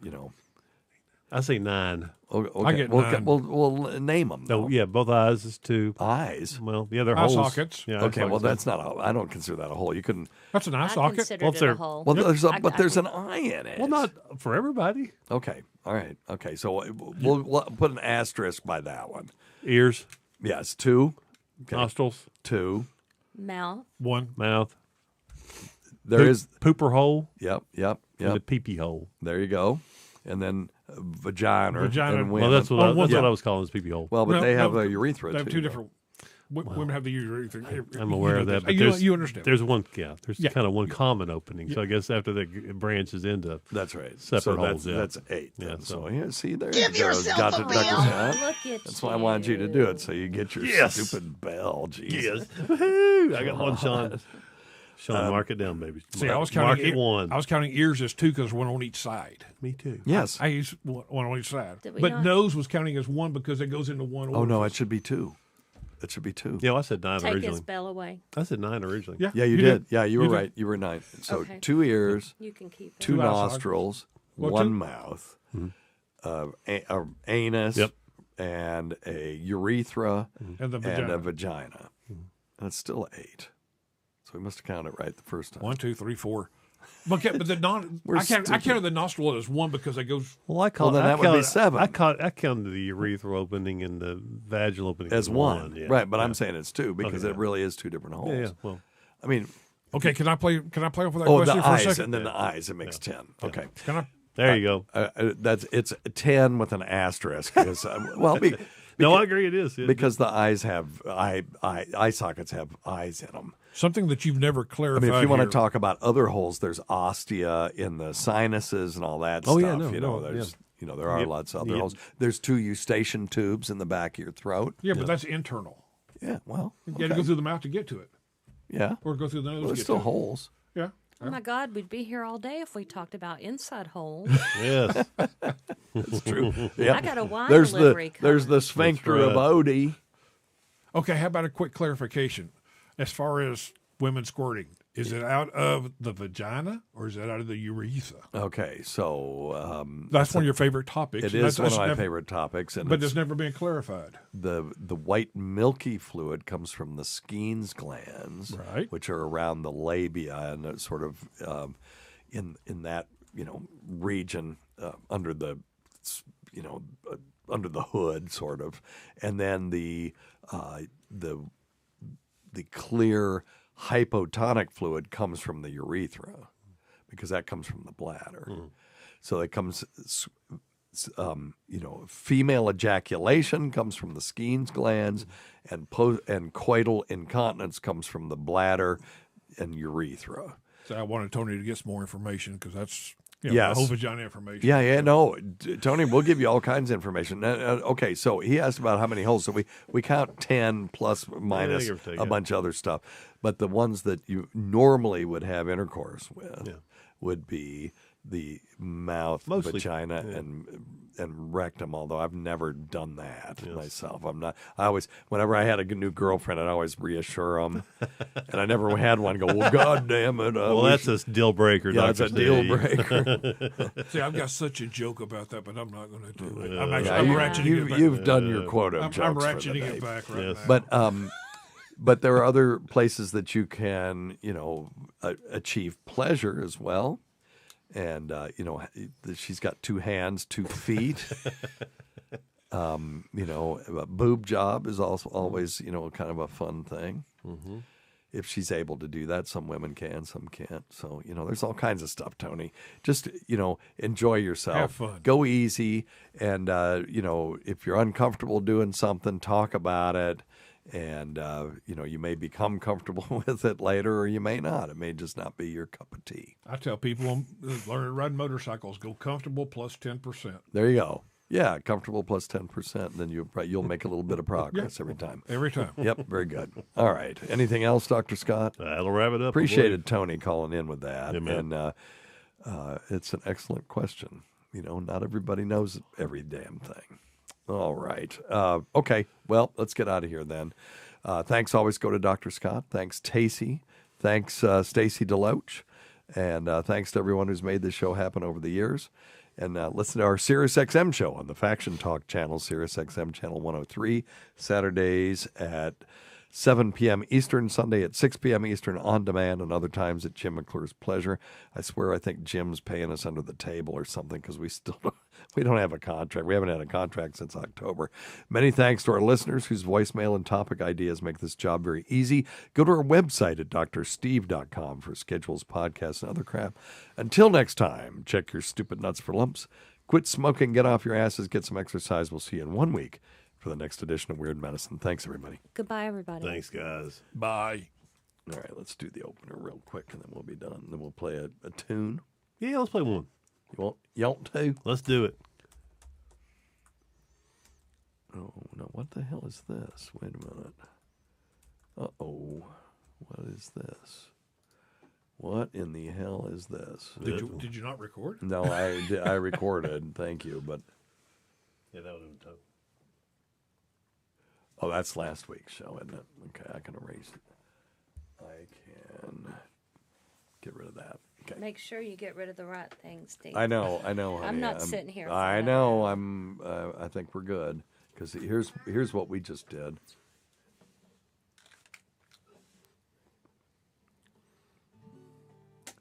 I say 9. Okay, I get 9. We'll name them. Oh, yeah, both eyes is 2. Eyes. Well, the other Eye holes. sockets. Yeah, eye Okay, well sockets. that's not. I don't consider that a hole. You couldn't. That's an eye I socket. considered Well, if it a they're- hole. Well, there's I- there's an eye in it. Well, not for everybody. Okay. All right. Okay. So we'll put an asterisk by that one. Ears, Yes. 2. Okay. nostrils, 2. Mouth. One. mouth. There is. Pooper hole Yep. and the pee-pee hole. There you go. And then vagina. Vagina. And Well, women. that's what I was Yeah. calling this pee-pee hole. Well, but No, they have no, a urethra They have too. two though. different. Women have the urethra. I'm aware of that, but you understand. There's one, there's kind of one common opening. So I guess after that it branches into that's right. separate So holes. that's 8. Yeah. So yeah, see there. Give you go. yourself Got a to bell. Douglas, Look at That's why I wanted you to do it, so you get your stupid bell. Jesus. Woohoo! I got one, Sean. Sean, mark it down, baby. See, I was mark counting it one. I was counting ears as 2 because one on each side. Me too. Yes. I used one on each side. Did we But not? nose was counting as 1 because it goes into one. Oh no, it orifice. should be 2. It should be 2. Yeah, well, I said 9 Take originally. his bell away. I said 9 originally. Yeah, Yeah, you did. Yeah, you were did. right. You were 9. So Okay. 2 ears, You can keep it. 2 Two outside. nostrils, Well, 1 two- mouth, anus, Yep. and a urethra And the and vagina. a vagina. And it's still 8. So we must have counted it right the first time. 1, 2, 3, 4. But the We're I stupid. counted the nostril as 1 because it goes. Well, I call then I that would be counted- 7. I counted the urethra opening and the vaginal opening As 1. Yeah. Right, but yeah. I'm saying it's 2 because Okay, it yeah. really is 2 different holes. Yeah. Well, I mean, Okay, can I play off of that the question for a eyes, second? and then the eyes, it makes 10. Okay. Can I? there you go. It's 10 with an asterisk. Because, No, I agree. It is because the eyes have eye sockets have eyes in them. Something that you've never I clarified. mean, if you want to here. talk about other holes, there's ostia in the sinuses and all that Oh, stuff. yeah, no, you know, no, there's yeah. there are Yep. lots of other Yep. holes. There's 2 eustachian tubes in the back of your throat. Yeah, but that's internal. Yeah, well, You got to go through the mouth to get to it, yeah. or go through the nose. Well, to there's get still to it. holes. Yeah. Oh my God, we'd be here all day if we talked about inside holes. Yes. It's true. Yeah. I got a wine there's delivery there's coming. the sphincter That's of right. Odie. Okay, how about a quick clarification? As far as women squirting, is it out of the vagina or is it out of the urethra? Okay, so That's one of your favorite topics. it and is one of that's my never- favorite topics, and But it's never been clarified. the white milky fluid comes from the Skene's glands, Right. which are around the labia and it's sort of in that region under the under the hood, sort of, and then the clear hypotonic fluid comes from the urethra because that comes from the bladder. So it comes. Female ejaculation comes from the Skene's glands, and coital incontinence comes from the bladder and urethra. So I wanted Tony to get some more information because that's Yes. the whole vagina information. Yeah, no, Tony, we'll give you all kinds of information. Okay, so he asked about how many holes. So we count 10 plus minus give or take, a bunch of other stuff. But the ones that you normally would have intercourse with would be the mouth, Mostly, vagina, and rectum. Although I've never done that myself. I'm not. I always, whenever I had a new girlfriend, I'd always reassure them, and I never had one go. Well, God damn it! Well, that's a deal breaker. Yeah, it's Dr. a deal Steve. breaker. See, I've got such a joke about that, but I'm not going to do it. I'm Yeah, actually I'm ratcheting it back. you've done your quota of I'm jokes for the ratcheting day. it back right Yes. now. But there are other places that you can, achieve pleasure as well. And, she's got 2 hands, 2 feet. A boob job is also always, kind of a fun thing. Mm-hmm. If she's able to do that, some women can, some can't. So, there's all kinds of stuff, Tony. Just, enjoy yourself. Have fun. Go easy. And, if you're uncomfortable doing something, talk about it. And, you may become comfortable with it later or you may not. It may just not be your cup of tea. I tell people learning to ride motorcycles, go comfortable plus 10%. There you go. Yeah, comfortable plus 10%. Then you'll make a little bit of progress every time. Every time. Yep, very good. All right. Anything else, Dr. Scott? That'll wrap it up. Appreciated Tony calling in with that. Yeah, man. And it's an excellent question. Not everybody knows every damn thing. All right. Okay. Well, let's get out of here then. Thanks always go to Dr. Scott. Thanks, Tacey. Thanks, Stacy Deloach. And thanks to everyone who's made this show happen over the years. And listen to our SiriusXM show on the Faction Talk channel, SiriusXM channel 103, Saturdays at 7 p.m. Eastern, Sunday at 6 p.m. Eastern, on demand, and other times at Jim McClure's pleasure. I swear I think Jim's paying us under the table or something because we don't have a contract. We haven't had a contract since October. Many thanks to our listeners whose voicemail and topic ideas make this job very easy. Go to our website at drsteve.com for schedules, podcasts, and other crap. Until next time, check your stupid nuts for lumps. Quit smoking, get off your asses, get some exercise. We'll see you in 1 week for the next edition of Weird Medicine. Thanks, everybody. Goodbye, everybody. Thanks, guys. Bye. All right, let's do the opener real quick, and then we'll be done. Then we'll play a tune. Yeah, let's play one. You want to? Let's do it. Oh, no, what the hell is this? Wait a minute. Uh-oh. What is this? What in the hell is this? Did you not record? No, I recorded. Thank you, but... Yeah, that was in tow. Oh, that's last week's show, isn't it? Okay, I can erase it. I can get rid of that. Okay. Make sure you get rid of the right thing, Steve. I know. I'm Honey. not sitting here. I know. I think we're good because here's what we just did.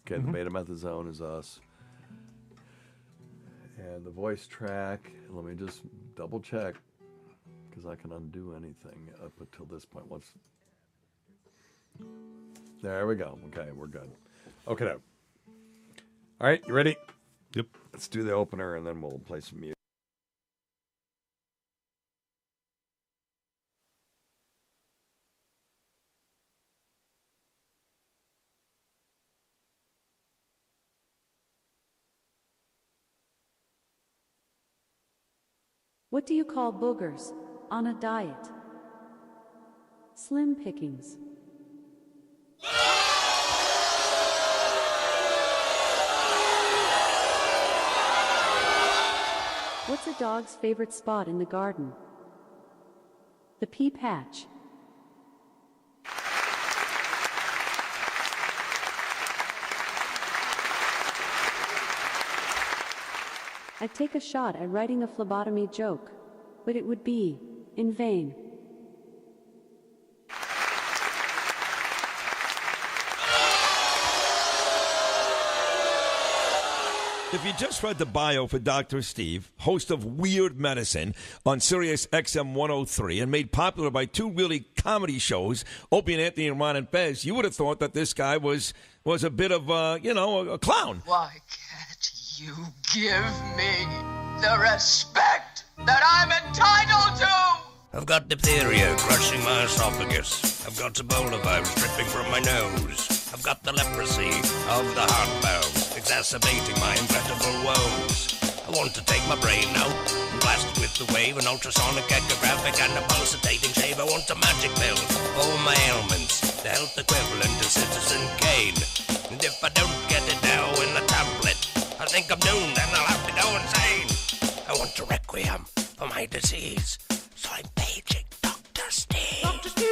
Okay, the betamethasone is us, and the voice track. Let me just double check because I can undo anything up until this point. There we go. Okay, we're good. Okay, now. All right, you ready? Yep. Let's do the opener, and then we'll play some music. What do you call boogers on a diet? Slim pickings. What's a dog's favorite spot in the garden? The pea patch. I'd take a shot at writing a phlebotomy joke, but it would be in vain. If you just read the bio for Dr. Steve, host of Weird Medicine on Sirius XM 103 and made popular by two really comedy shows, Opie and Anthony and Ron and Fez, you would have thought that this guy was a bit of, a clown. Why can't you give me the respect that I'm entitled to? I've got diphtheria crushing my esophagus. I've got Ebola virus dripping from my nose. I've got the leprosy of the heartburn, exacerbating my incredible woes. I want to take my brain out and blast it with the wave, an ultrasonic, echographic, and a pulsating shave. I want a magic pill for all my ailments, the health equivalent to Citizen Kane. And if I don't get it now in a tablet, I think I'm doomed and I'll have to go insane. I want a requiem for my disease, so I'm paging Dr. Steve. Dr. Steve!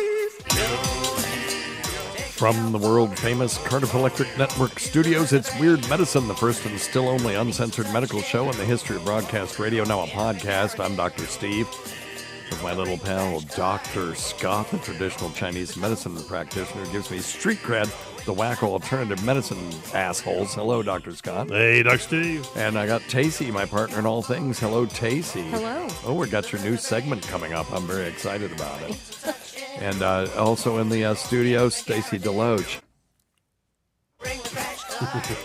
From the world-famous Cardiff Electric Network studios, it's Weird Medicine, the first and still only uncensored medical show in the history of broadcast radio, now a podcast. I'm Dr. Steve, with my little pal, Dr. Scott, the traditional Chinese medicine practitioner who gives me street cred, the wacko alternative medicine assholes. Hello, Dr. Scott. Hey, Dr. Steve. And I got Tacey, my partner in all things. Hello, Tacey. Hello. Oh, we got your new segment coming up. I'm very excited about it. And also in the studio, Stacy Deloach.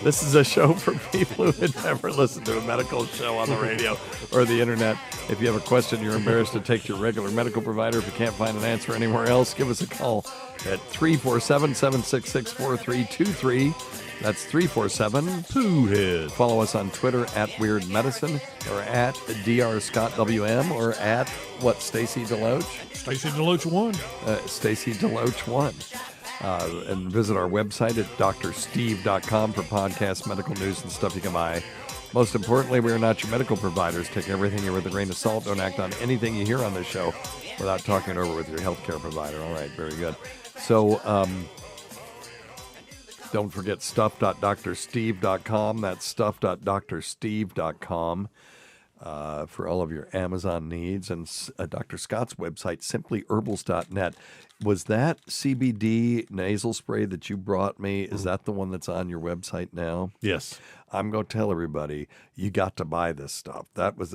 This is a show for people who had never listened to a medical show on the radio or the internet. If you have a question you're embarrassed to take to your regular medical provider, if you can't find an answer anywhere else, give us a call at 347-766-4323. That's 347-POOHEAD. Follow us on Twitter at Weird Medicine or at DrScottWM or at what, Stacy Deloach? Stacy Deloach 1. Stacy Deloach 1. And visit our website at drsteve.com for podcasts, medical news, and stuff you can buy. Most importantly, we are not your medical providers. Take everything here with a grain of salt. Don't act on anything you hear on this show without talking it over with your healthcare provider. All right, very good. So, don't forget stuff.drsteve.com. That's stuff.drsteve.com for all of your Amazon needs. And Dr. Scott's website, simplyherbals.net. Was that CBD nasal spray that you brought me, is that the one that's on your website now? Yes. I'm going to tell everybody, you got to buy this stuff. That was,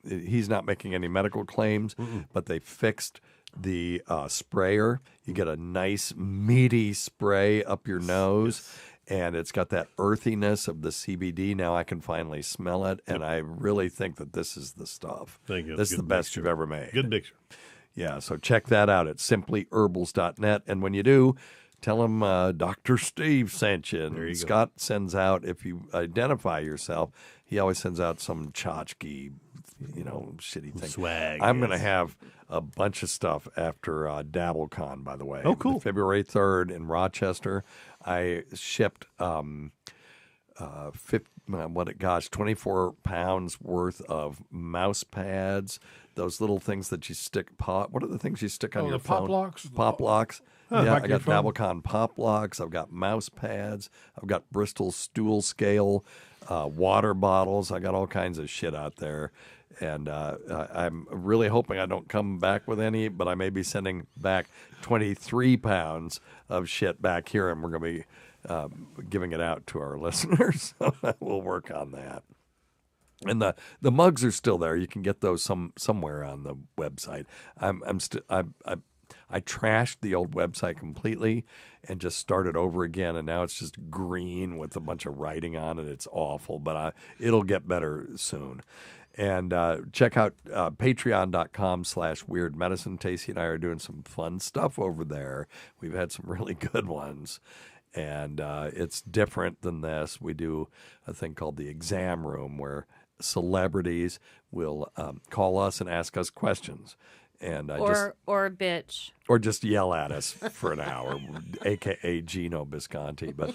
he's not making any medical claims, but they fixed the sprayer. You get a nice meaty spray up your nose, and it's got that earthiness of the CBD. Now I can finally smell it, and I really think that this is the stuff. Thank you. This is the best you've ever made. Good mixture. Yeah, so check that out at simplyherbals.net. And when you do, tell them Dr. Steve sent you. And There you go. Scott sends out, if you identify yourself, he always sends out some tchotchke, shitty thing. Swag, I'm going to yes. have a bunch of stuff after DabbleCon, by the way. Oh, cool. February 3rd in Rochester. I shipped 24 pounds worth of mouse pads, those little things that you stick what are the things you stick on Oh, your the pop phone? locks? Pop locks. Oh, Yeah, back I in your got phone? DabbleCon pop locks. I've got mouse pads. I've got Bristol stool scale water bottles. I got all kinds of shit out there. And I'm really hoping I don't come back with any, but I may be sending back 23 pounds of shit back here, and we're going to be giving it out to our listeners. We'll work on that. And the mugs are still there. You can get those somewhere on the website. I trashed the old website completely and just started over again, and now it's just green with a bunch of writing on it. It's awful, but it'll get better soon. And check out patreon.com/weirdmedicine. Tacey and I are doing some fun stuff over there. We've had some really good ones. And it's different than this. We do a thing called the exam room where celebrities will call us and ask us questions. And or a bitch. Or just yell at us for an hour, a.k.a. Gino Bisconti. But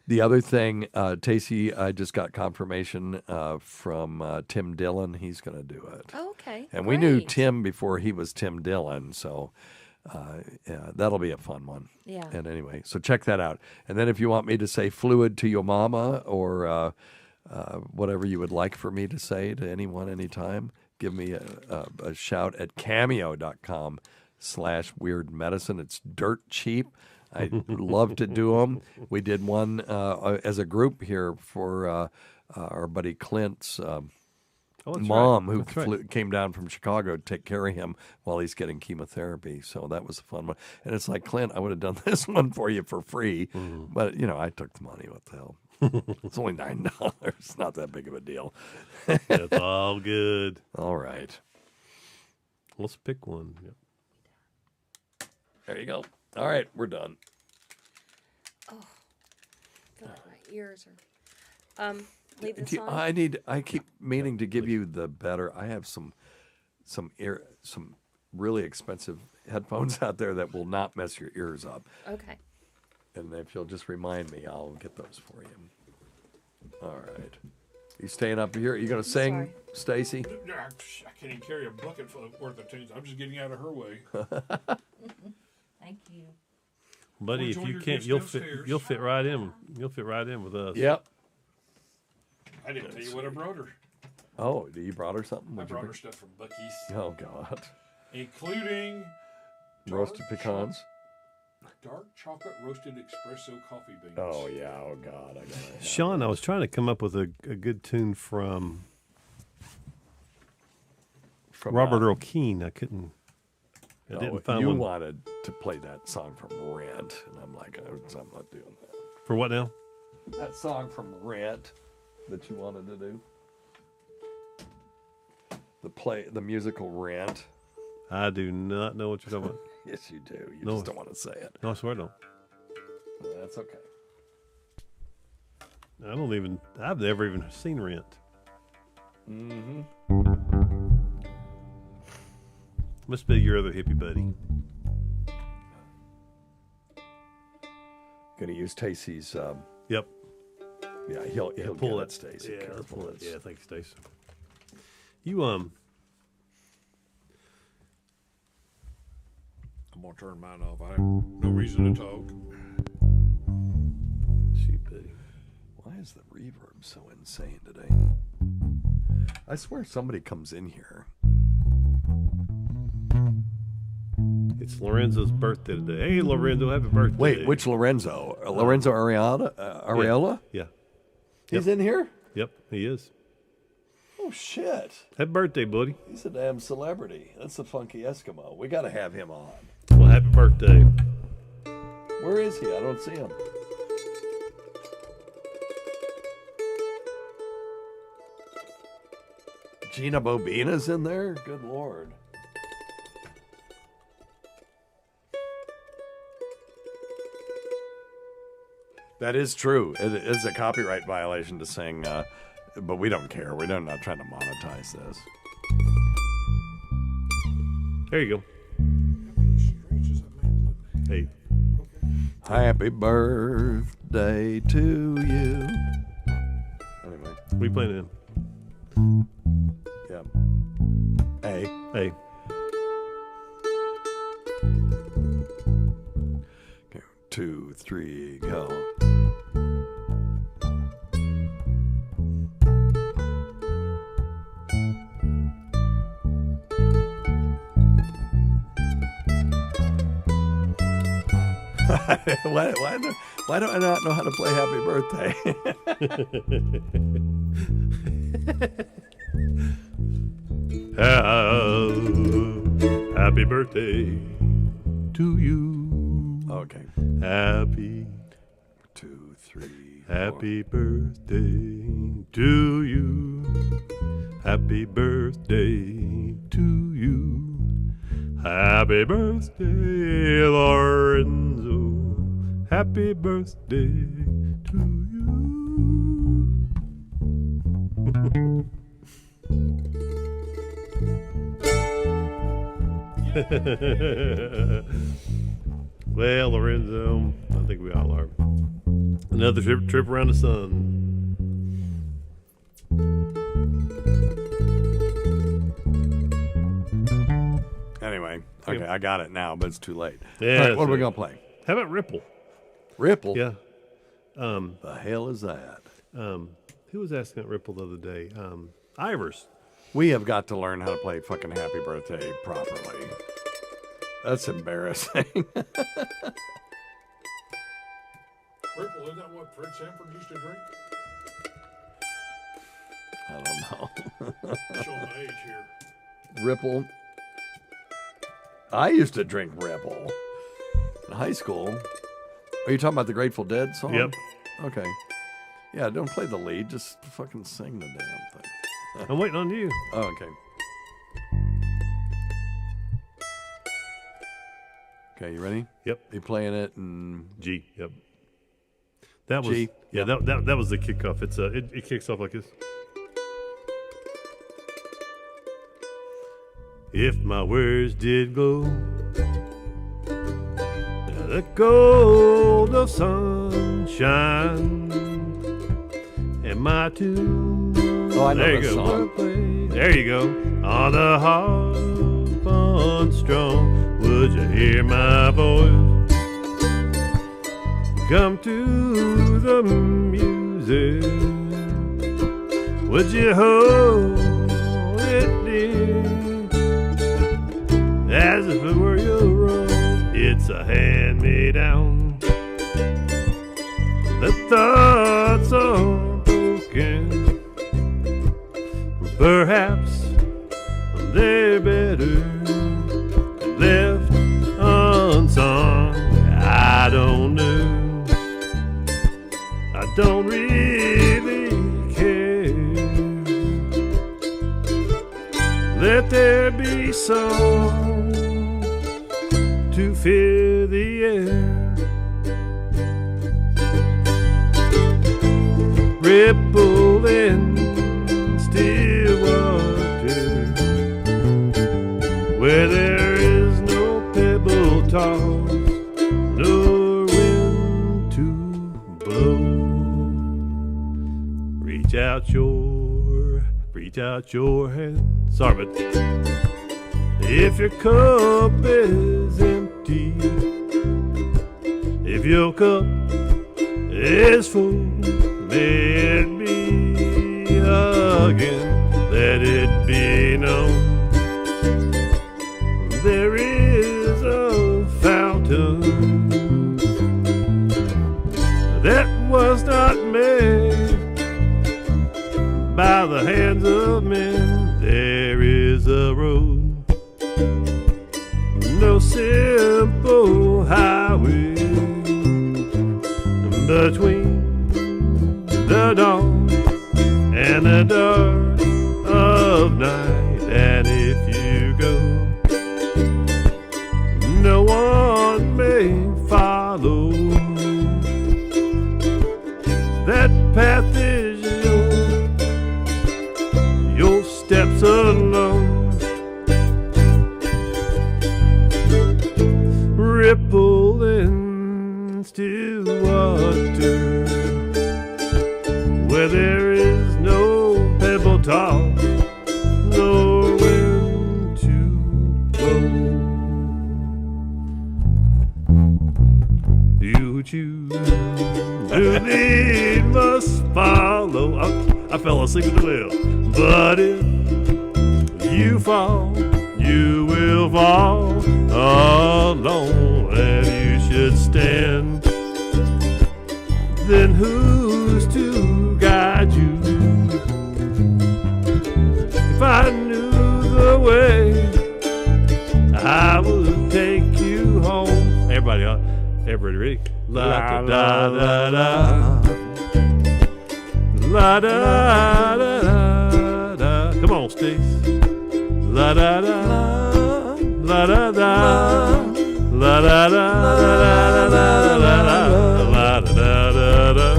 the other thing, Tacey, I just got confirmation from Tim Dillon. He's going to do it. Oh, okay. And we knew Great. Tim before he was Tim Dillon, so yeah, that'll be a fun one. Yeah. And anyway, so check that out. And then if you want me to say fluid to your mama or whatever you would like for me to say to anyone anytime, give me a shout at cameo.com/weirdmedicine. It's dirt cheap. I love to do them. We did one as a group here for our buddy Clint's that's mom, right. who That's right. came down from Chicago to take care of him while he's getting chemotherapy. So that was a fun one. And it's like, Clint, I would have done this one for you for free. But, I took the money. What the hell? It's only $9. It's not that big of a deal. That's all good. All right. Let's pick one. Yep. There you go. All right, we're done. Oh, I feel like my ears are. Leave this on. I keep meaning to give you the better. I have some really expensive headphones out there that will not mess your ears up. Okay. And if you'll just remind me, I'll get those for you. All right. You staying up here? You going to sing, Stacy? I can't even carry a bucket worth of tunes. I'm just getting out of her way. Thank you. Buddy, if join you your can't, guest you'll downstairs. fit right in. You'll fit right in with us. Yep. I didn't tell you what I brought her. Oh, you brought her something? I What'd you brought her bring? stuff from Buc-ee's, Oh, God. including Roasted pecans? dark chocolate roasted espresso coffee beans. Oh, yeah. Oh, God. I gotta have Sean, I was trying to come up with a good tune from Robert Earl Keen. I couldn't. I didn't find you one. wanted to play that song from Rent, and I'm like, I'm not doing that. For what now? That song from Rent that you wanted to do. The musical Rent. I do not know what you're talking about. Yes, you do. You No. just don't want to say it. No, I swear I don't. Well, that's okay. I've never even seen Rent. Mm-hmm. Must be your other hippie buddy. Going to use Stacy's. Yep. Yeah, he'll pull get that, Stacy. Yeah, Careful. pull it. It's- Yeah, thanks, Stacy. You I'm gonna turn mine off. I have no reason to talk. shoot, buddy. Why is the reverb so insane today? I swear somebody comes in here. It's Lorenzo's birthday today. Hey, Lorenzo, happy birthday! Wait, which Lorenzo? Lorenzo Areola? Yeah. He's in here? Yep, he is. Oh, shit. Happy birthday, buddy. He's a damn celebrity. That's the Funky Eskimo. We got to have him on. Well, happy birthday. Where is he? I don't see him. Gina Bobina's in there? Good Lord. That is true. It is a copyright violation to sing, but we don't care. We're not trying to monetize this. There you go. Hey. Happy birthday to you. Anyway. We playing it in. Yeah. Hey. Hey. Okay, 2, 3, go. Why do I not know how to play Happy Birthday? Happy birthday to you. Okay. Happy 2, 3. Happy birthday to you. Happy birthday to you. Happy birthday, Lorenzo. Happy birthday to you. Well, Lorenzo, I think we all are. Another trip around the sun. Anyway, okay, I got it now, but it's too late. Yeah, all right, what are we going to play? How about Ripple? Ripple? Yeah. The hell is that? Who was asking at Ripple the other day? Ivers. We have got to learn how to play fucking Happy Birthday properly. That's embarrassing. Ripple, isn't that what Fred Sanford used to drink? I don't know. Showing my age here. Ripple. I used to drink Ripple in high school. Are you talking about the Grateful Dead song? Yep. Okay. Yeah, don't play the lead. Just fucking sing the damn thing. I'm waiting on you. Oh, okay. Okay, you ready? Yep. You playing it in G. Yep. That was G? Yeah. Yep. That was the kickoff. It's it kicks off like this. If my words did glow, the gold of sunshine, and my tune. Oh, I know there you this go. song. There you go. On the harp unstrung, would you hear my voice? Come to the music. Would you hold it dear? As if it were your own, it's a hand-me-down. The thoughts are broken. Perhaps they're better left unsung. I don't know. I don't really care. Let there be song to fill the air. Ripple in still water, where there is no pebble toss, no wind to blow. Reach out your hand. Sorry, but if your cup is empty, if your cup is full, may it be again, let it be known. There is a fountain that was not made by the hands of men. There is a road, no simple highway between the dawn and the dark of night. that path is your steps alone. Rippling still water, where there is no pebble top, nor wind to blow. You choose, who need must follow. I fell asleep at the wheel, but if you fall, you will fall alone, and you should stand. Then who's to guide you? If I knew the way, I would take you home. Everybody ready? La da da da, la da da da. Come on, Stace. La da da, la da da, la da da da da da da, la da da da,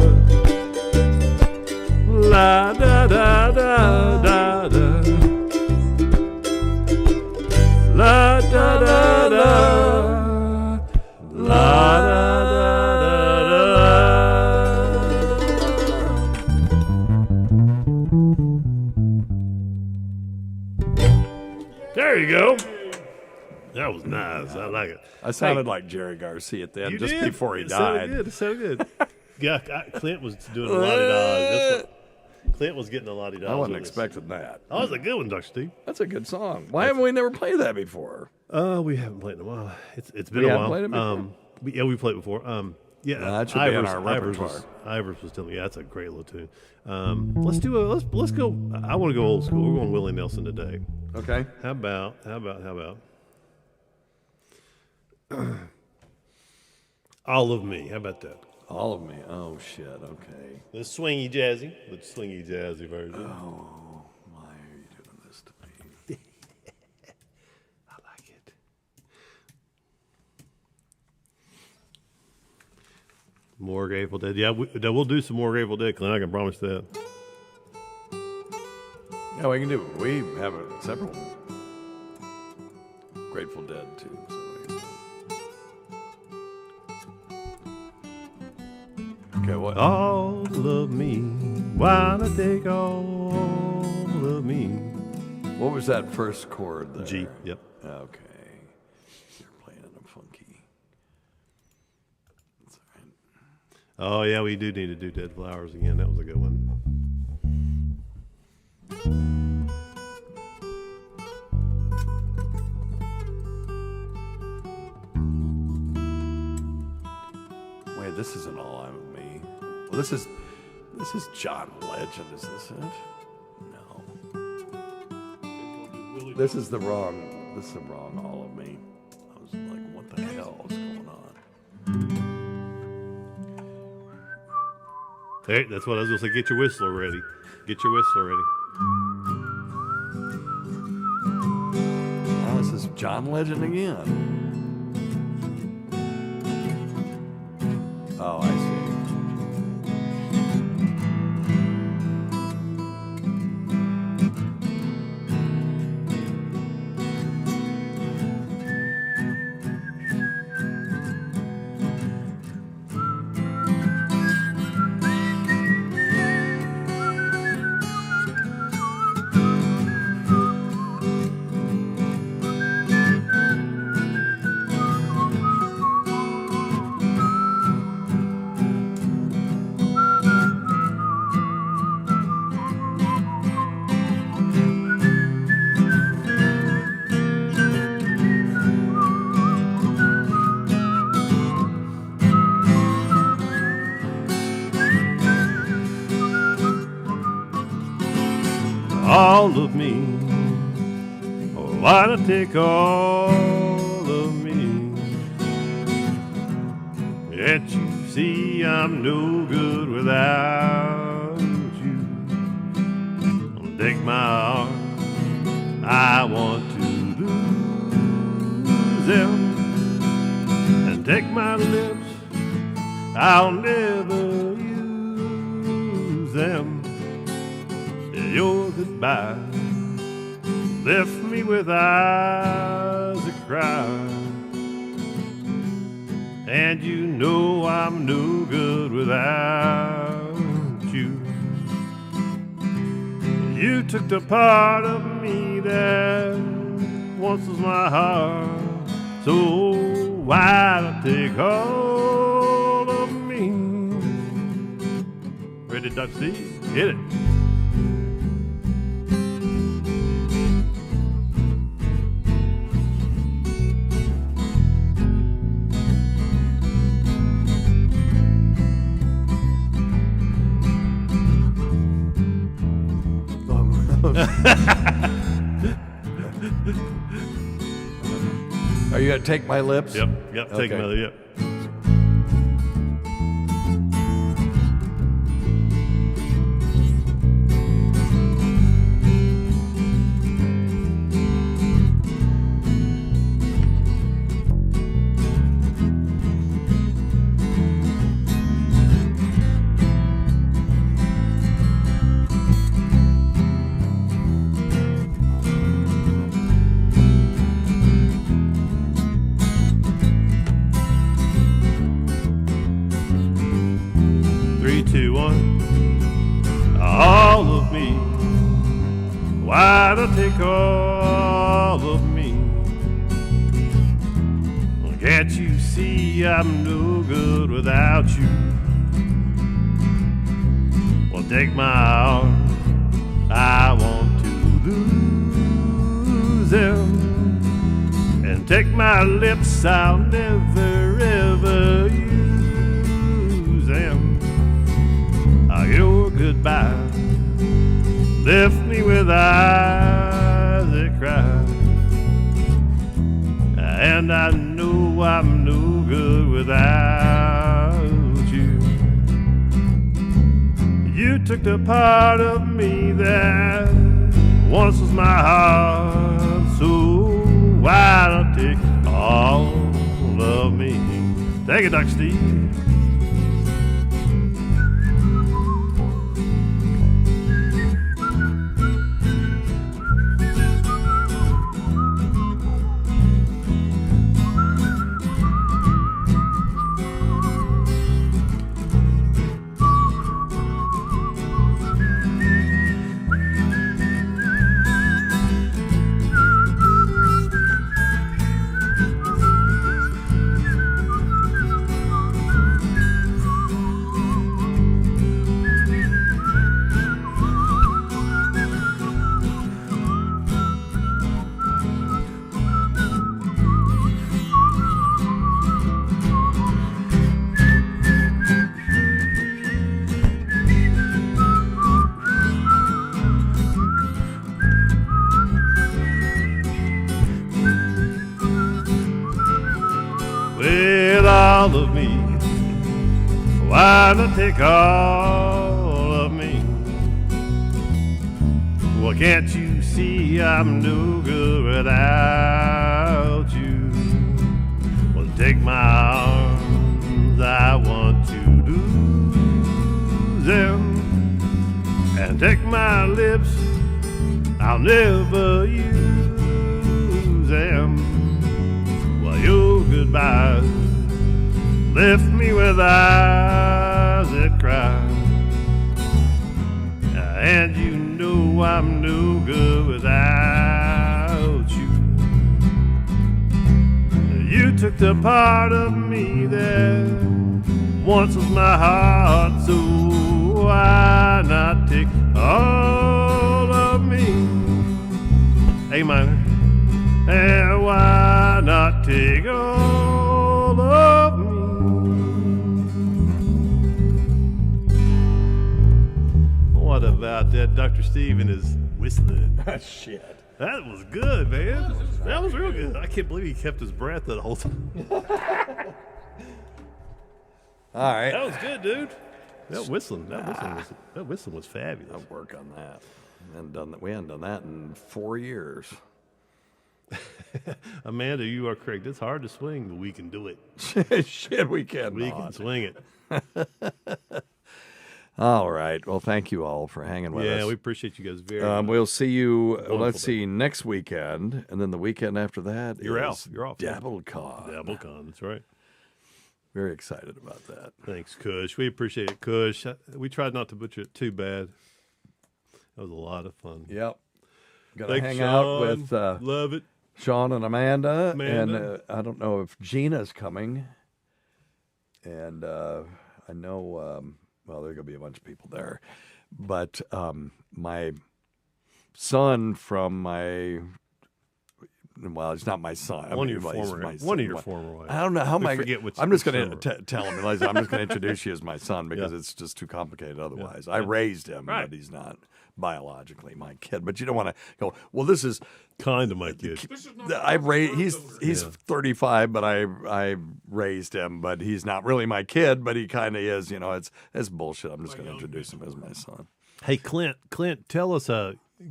la da da da da da, la da da da, la da da da. There you go. That was nice. I like it. I sounded like Jerry Garcia at the end, just did. before he It died. Sounded good. It sounded good. Yeah, Clint was doing a lot-de-da. Clint was getting a lot-de-da. I wasn't expecting that. Oh, that's a good one, Dr. Steve. That's a good song. Why haven't we never played that before? We haven't played it in a while. It's been We a haven't while. played it before? We played it before. Yeah, that should be in our repertoire. Ivers was telling me, yeah, that's a great little tune. Let's go. I want to go old school. We're going Willie Nelson today. Okay. How about? All of Me. How about that? All of Me. Oh shit. Okay. The swingy jazzy version. Oh, why are you doing this to me? I like it. More Grateful Dead. Yeah, we'll do some more Grateful Dead, Clint. I can promise that. Yeah, we can do. We have several Grateful Dead too. So okay, what? All of me, why not take all of me? What was that first chord there? G. Yep. Okay. You're playing it funky. That's all right. Oh yeah, we do need to do Dead Flowers again. That was a good one. Wait, this isn't All I'm of Me. Well, this is John Legend. Is this it? No. This is the wrong All of Me. I was like, what the hell is going on? Hey, that's what I was going to say. Get your whistler ready. Get your whistler ready. Oh, this is John Legend again. Oh, I see. All of me, oh, why not take all of me? Yet you see I'm no good without you. Take my heart, I want to lose them, and take my lips, I'll never use them. Your goodbye left me with eyes that cry. And you know I'm no good without you. You took the part of me that once was my heart. So why not take all of me? Ready, Dr. Steve? Hit it. Are you going to take my lips? Yep, take Okay. my lip. Three, two, one. All of me. Why not take all of me? Can't you see I'm no good without you? Well, take my arms. I want to lose them. And take my lips. I'll never ever use them. Your goodbye left me with eyes that cry. And I know I'm no good without you. You took the part of me that once was my heart. So why not take all of me? Take it, Dr. Steve. With all of me, why not take all of me? Well, can't you see I'm no good without you? Well, take my arms, I want to lose them. And take my lips, I'll never use them. Well, your goodbye left me with eyes that cry. And you know I'm no good without you. You took the part of me that once was my heart. So why not take all of me? A minor. And why not take all of me? What about that Dr. Steve and his whistling? Shit. That was good, man. That was real good. I can't believe he kept his breath that whole time. All right. That was good, dude. That whistling was fabulous. I'll work on that. We haven't done that in 4 years. Amanda, you are correct. It's hard to swing, but we can do it. Shit, we can. We can swing it. All right. Well, thank you all for hanging with us. Yeah, we appreciate you guys very much. We'll see you, Wonderful let's day. see, next weekend. And then the weekend after that You're is out. You're off. DabbleCon. DabbleCon, that's right. Very excited about that. Thanks, Kush. We appreciate it, Kush. We tried not to butcher it too bad. That was a lot of fun. Yep. Got to Thanks, hang Sean. out with Love it. Sean and Amanda. Amanda. And I don't know if Gina's coming. And I know, well, there's going to be a bunch of people there. But my son from my, well, it's not my son. One of your he's former- my one of son. your former wives. I don't know how We am I. forget which- I'm just which going to tell him. I'm just going to introduce you as my son because Yeah. it's just too complicated otherwise. Yeah. I raised him, Right. but he's not biologically my kid. But you don't want to go, well, this is kind of my kid. I raised. He's Yeah. 35, but I raised him. But he's not really my kid. But he kind of is. You know, it's bullshit. I'm just going to introduce him as my son. Hey, Clint, tell us,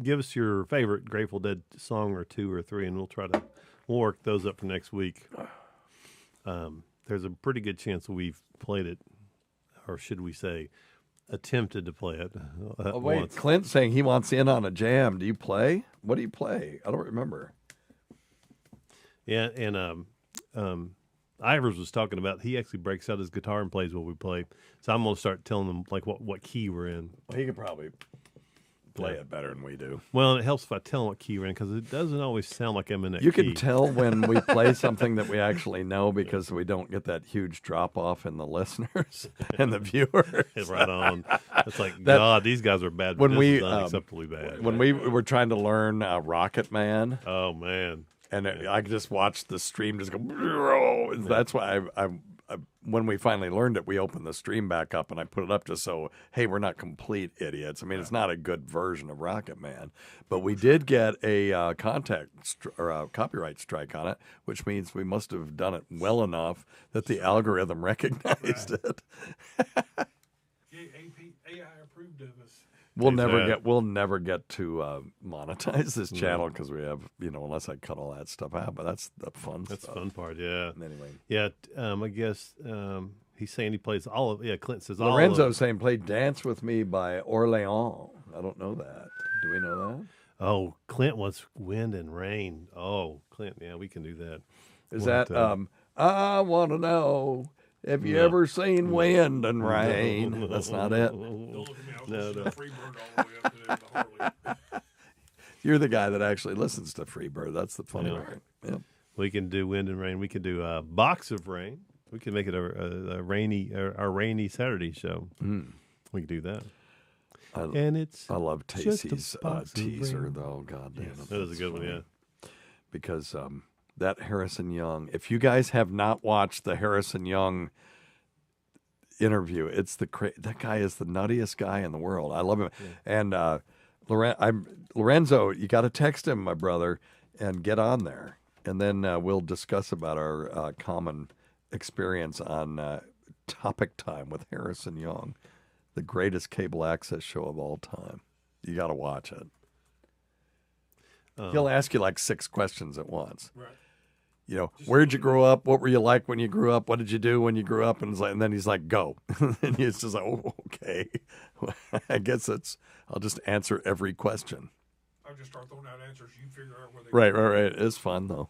give us your favorite Grateful Dead song or two or three, and we'll work those up for next week. There's a pretty good chance we've played it, or should we say, attempted to play it. Oh, wait, once. Clint's saying he wants in on a jam. Do you play? What do you play? I don't remember. Yeah, and Ivers was talking about he actually breaks out his guitar and plays what we play. So I'm gonna start telling him like what key we're in. Well, he could probably play it better than we do. Well, it helps if I tell him what key we're in because it doesn't always sound like I'm in that You key. can tell when we play something that we actually know because we don't get that huge drop off in the listeners and the viewers. Right on. It's like, That- God, these guys are bad. When This we is unacceptably bad. when we were trying to learn Rocket Man. Oh man! And I just watched the stream just go. And that's why I when we finally learned it, we opened the stream back up and I put it up just so, hey, we're not complete idiots. I mean, it's not a good version of Rocket Man, but we did get a copyright strike on it, which means we must have done it well enough that the algorithm recognized it. AI approved of us. We'll never get to monetize this channel because we have, unless I cut all that stuff out. But that's the fun That's stuff. the fun part, yeah. Anyway. Yeah, I guess he's saying he plays all of. Yeah, Clint says all Lorenzo's of. saying play "Dance with Me" by Orleans. I don't know that. Do we know that? Oh, Clint wants Wind and Rain. Oh, Clint, yeah, we can do that. Is We'll that have to- I want to know, have you No. ever seen Wind and Rain? That's not it. No. You're the guy that actually listens to Freebird. That's the funny part. Yeah. We can do Wind and Rain. We can do Box of Rain. We can make it a rainy Saturday show. We can do that. And it's I love just a Tacey's box of teaser, rain. though. God damn it. That is a that's good one, funny. yeah. Because that Harrison Young, if you guys have not watched the Harrison Young interview, it's that guy is the nuttiest guy in the world. I love him. And Lorenzo, you got to text him, my brother, and get on there. And then we'll discuss about our common experience on Topic Time with Harrison Young, the greatest cable access show of all time. You got to watch it. He'll ask you like 6 questions at once. Right. Where'd you grow up? What were you like when you grew up? What did you do when you grew up? And then he's like, go. And it's just like, oh, okay. I guess I'll just answer every question. I'll just start throwing out answers. You figure out where they Right. It's fun, though.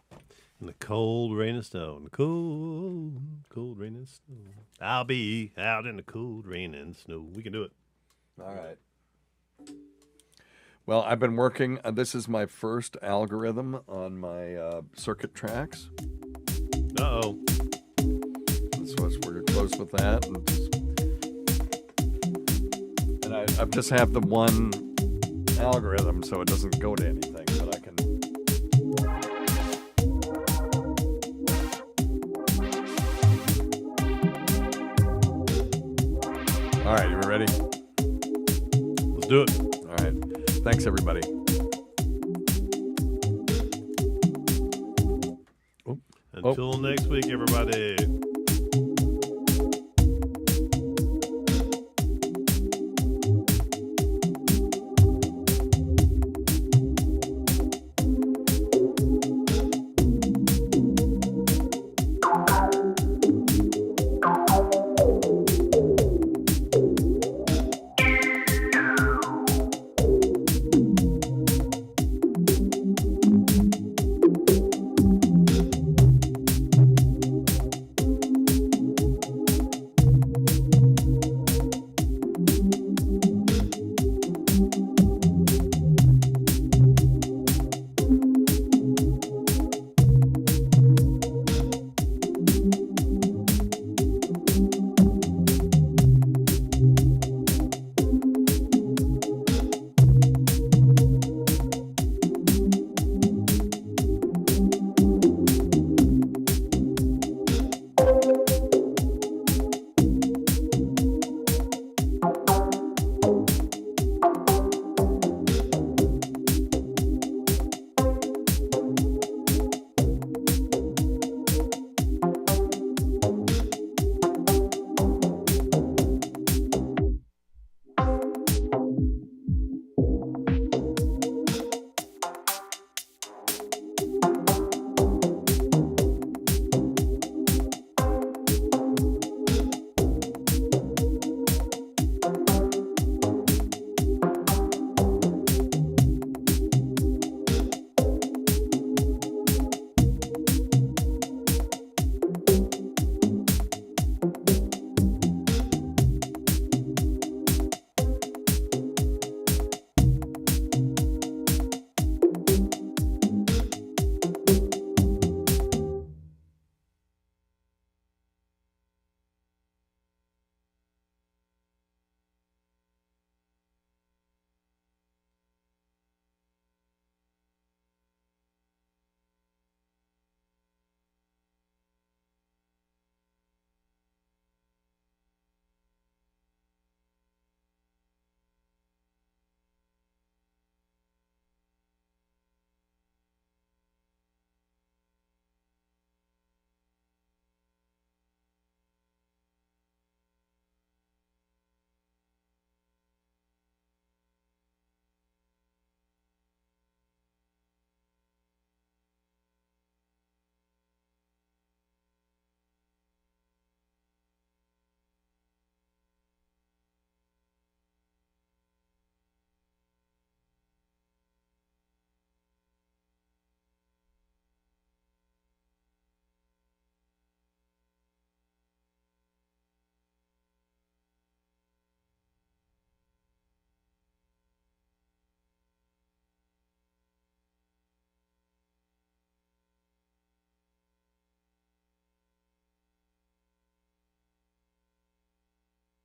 In the cold rain and snow. In the cold rain and snow. I'll be out in the cold rain and snow. We can do it. All right. Well, I've been working. This is my first algorithm on my circuit tracks. Uh-oh. So we're close with that. And I just have the one algorithm, so it doesn't go to anything, but I can... All right, you ready? Let's do it. All right. Thanks, everybody. Until next week, everybody.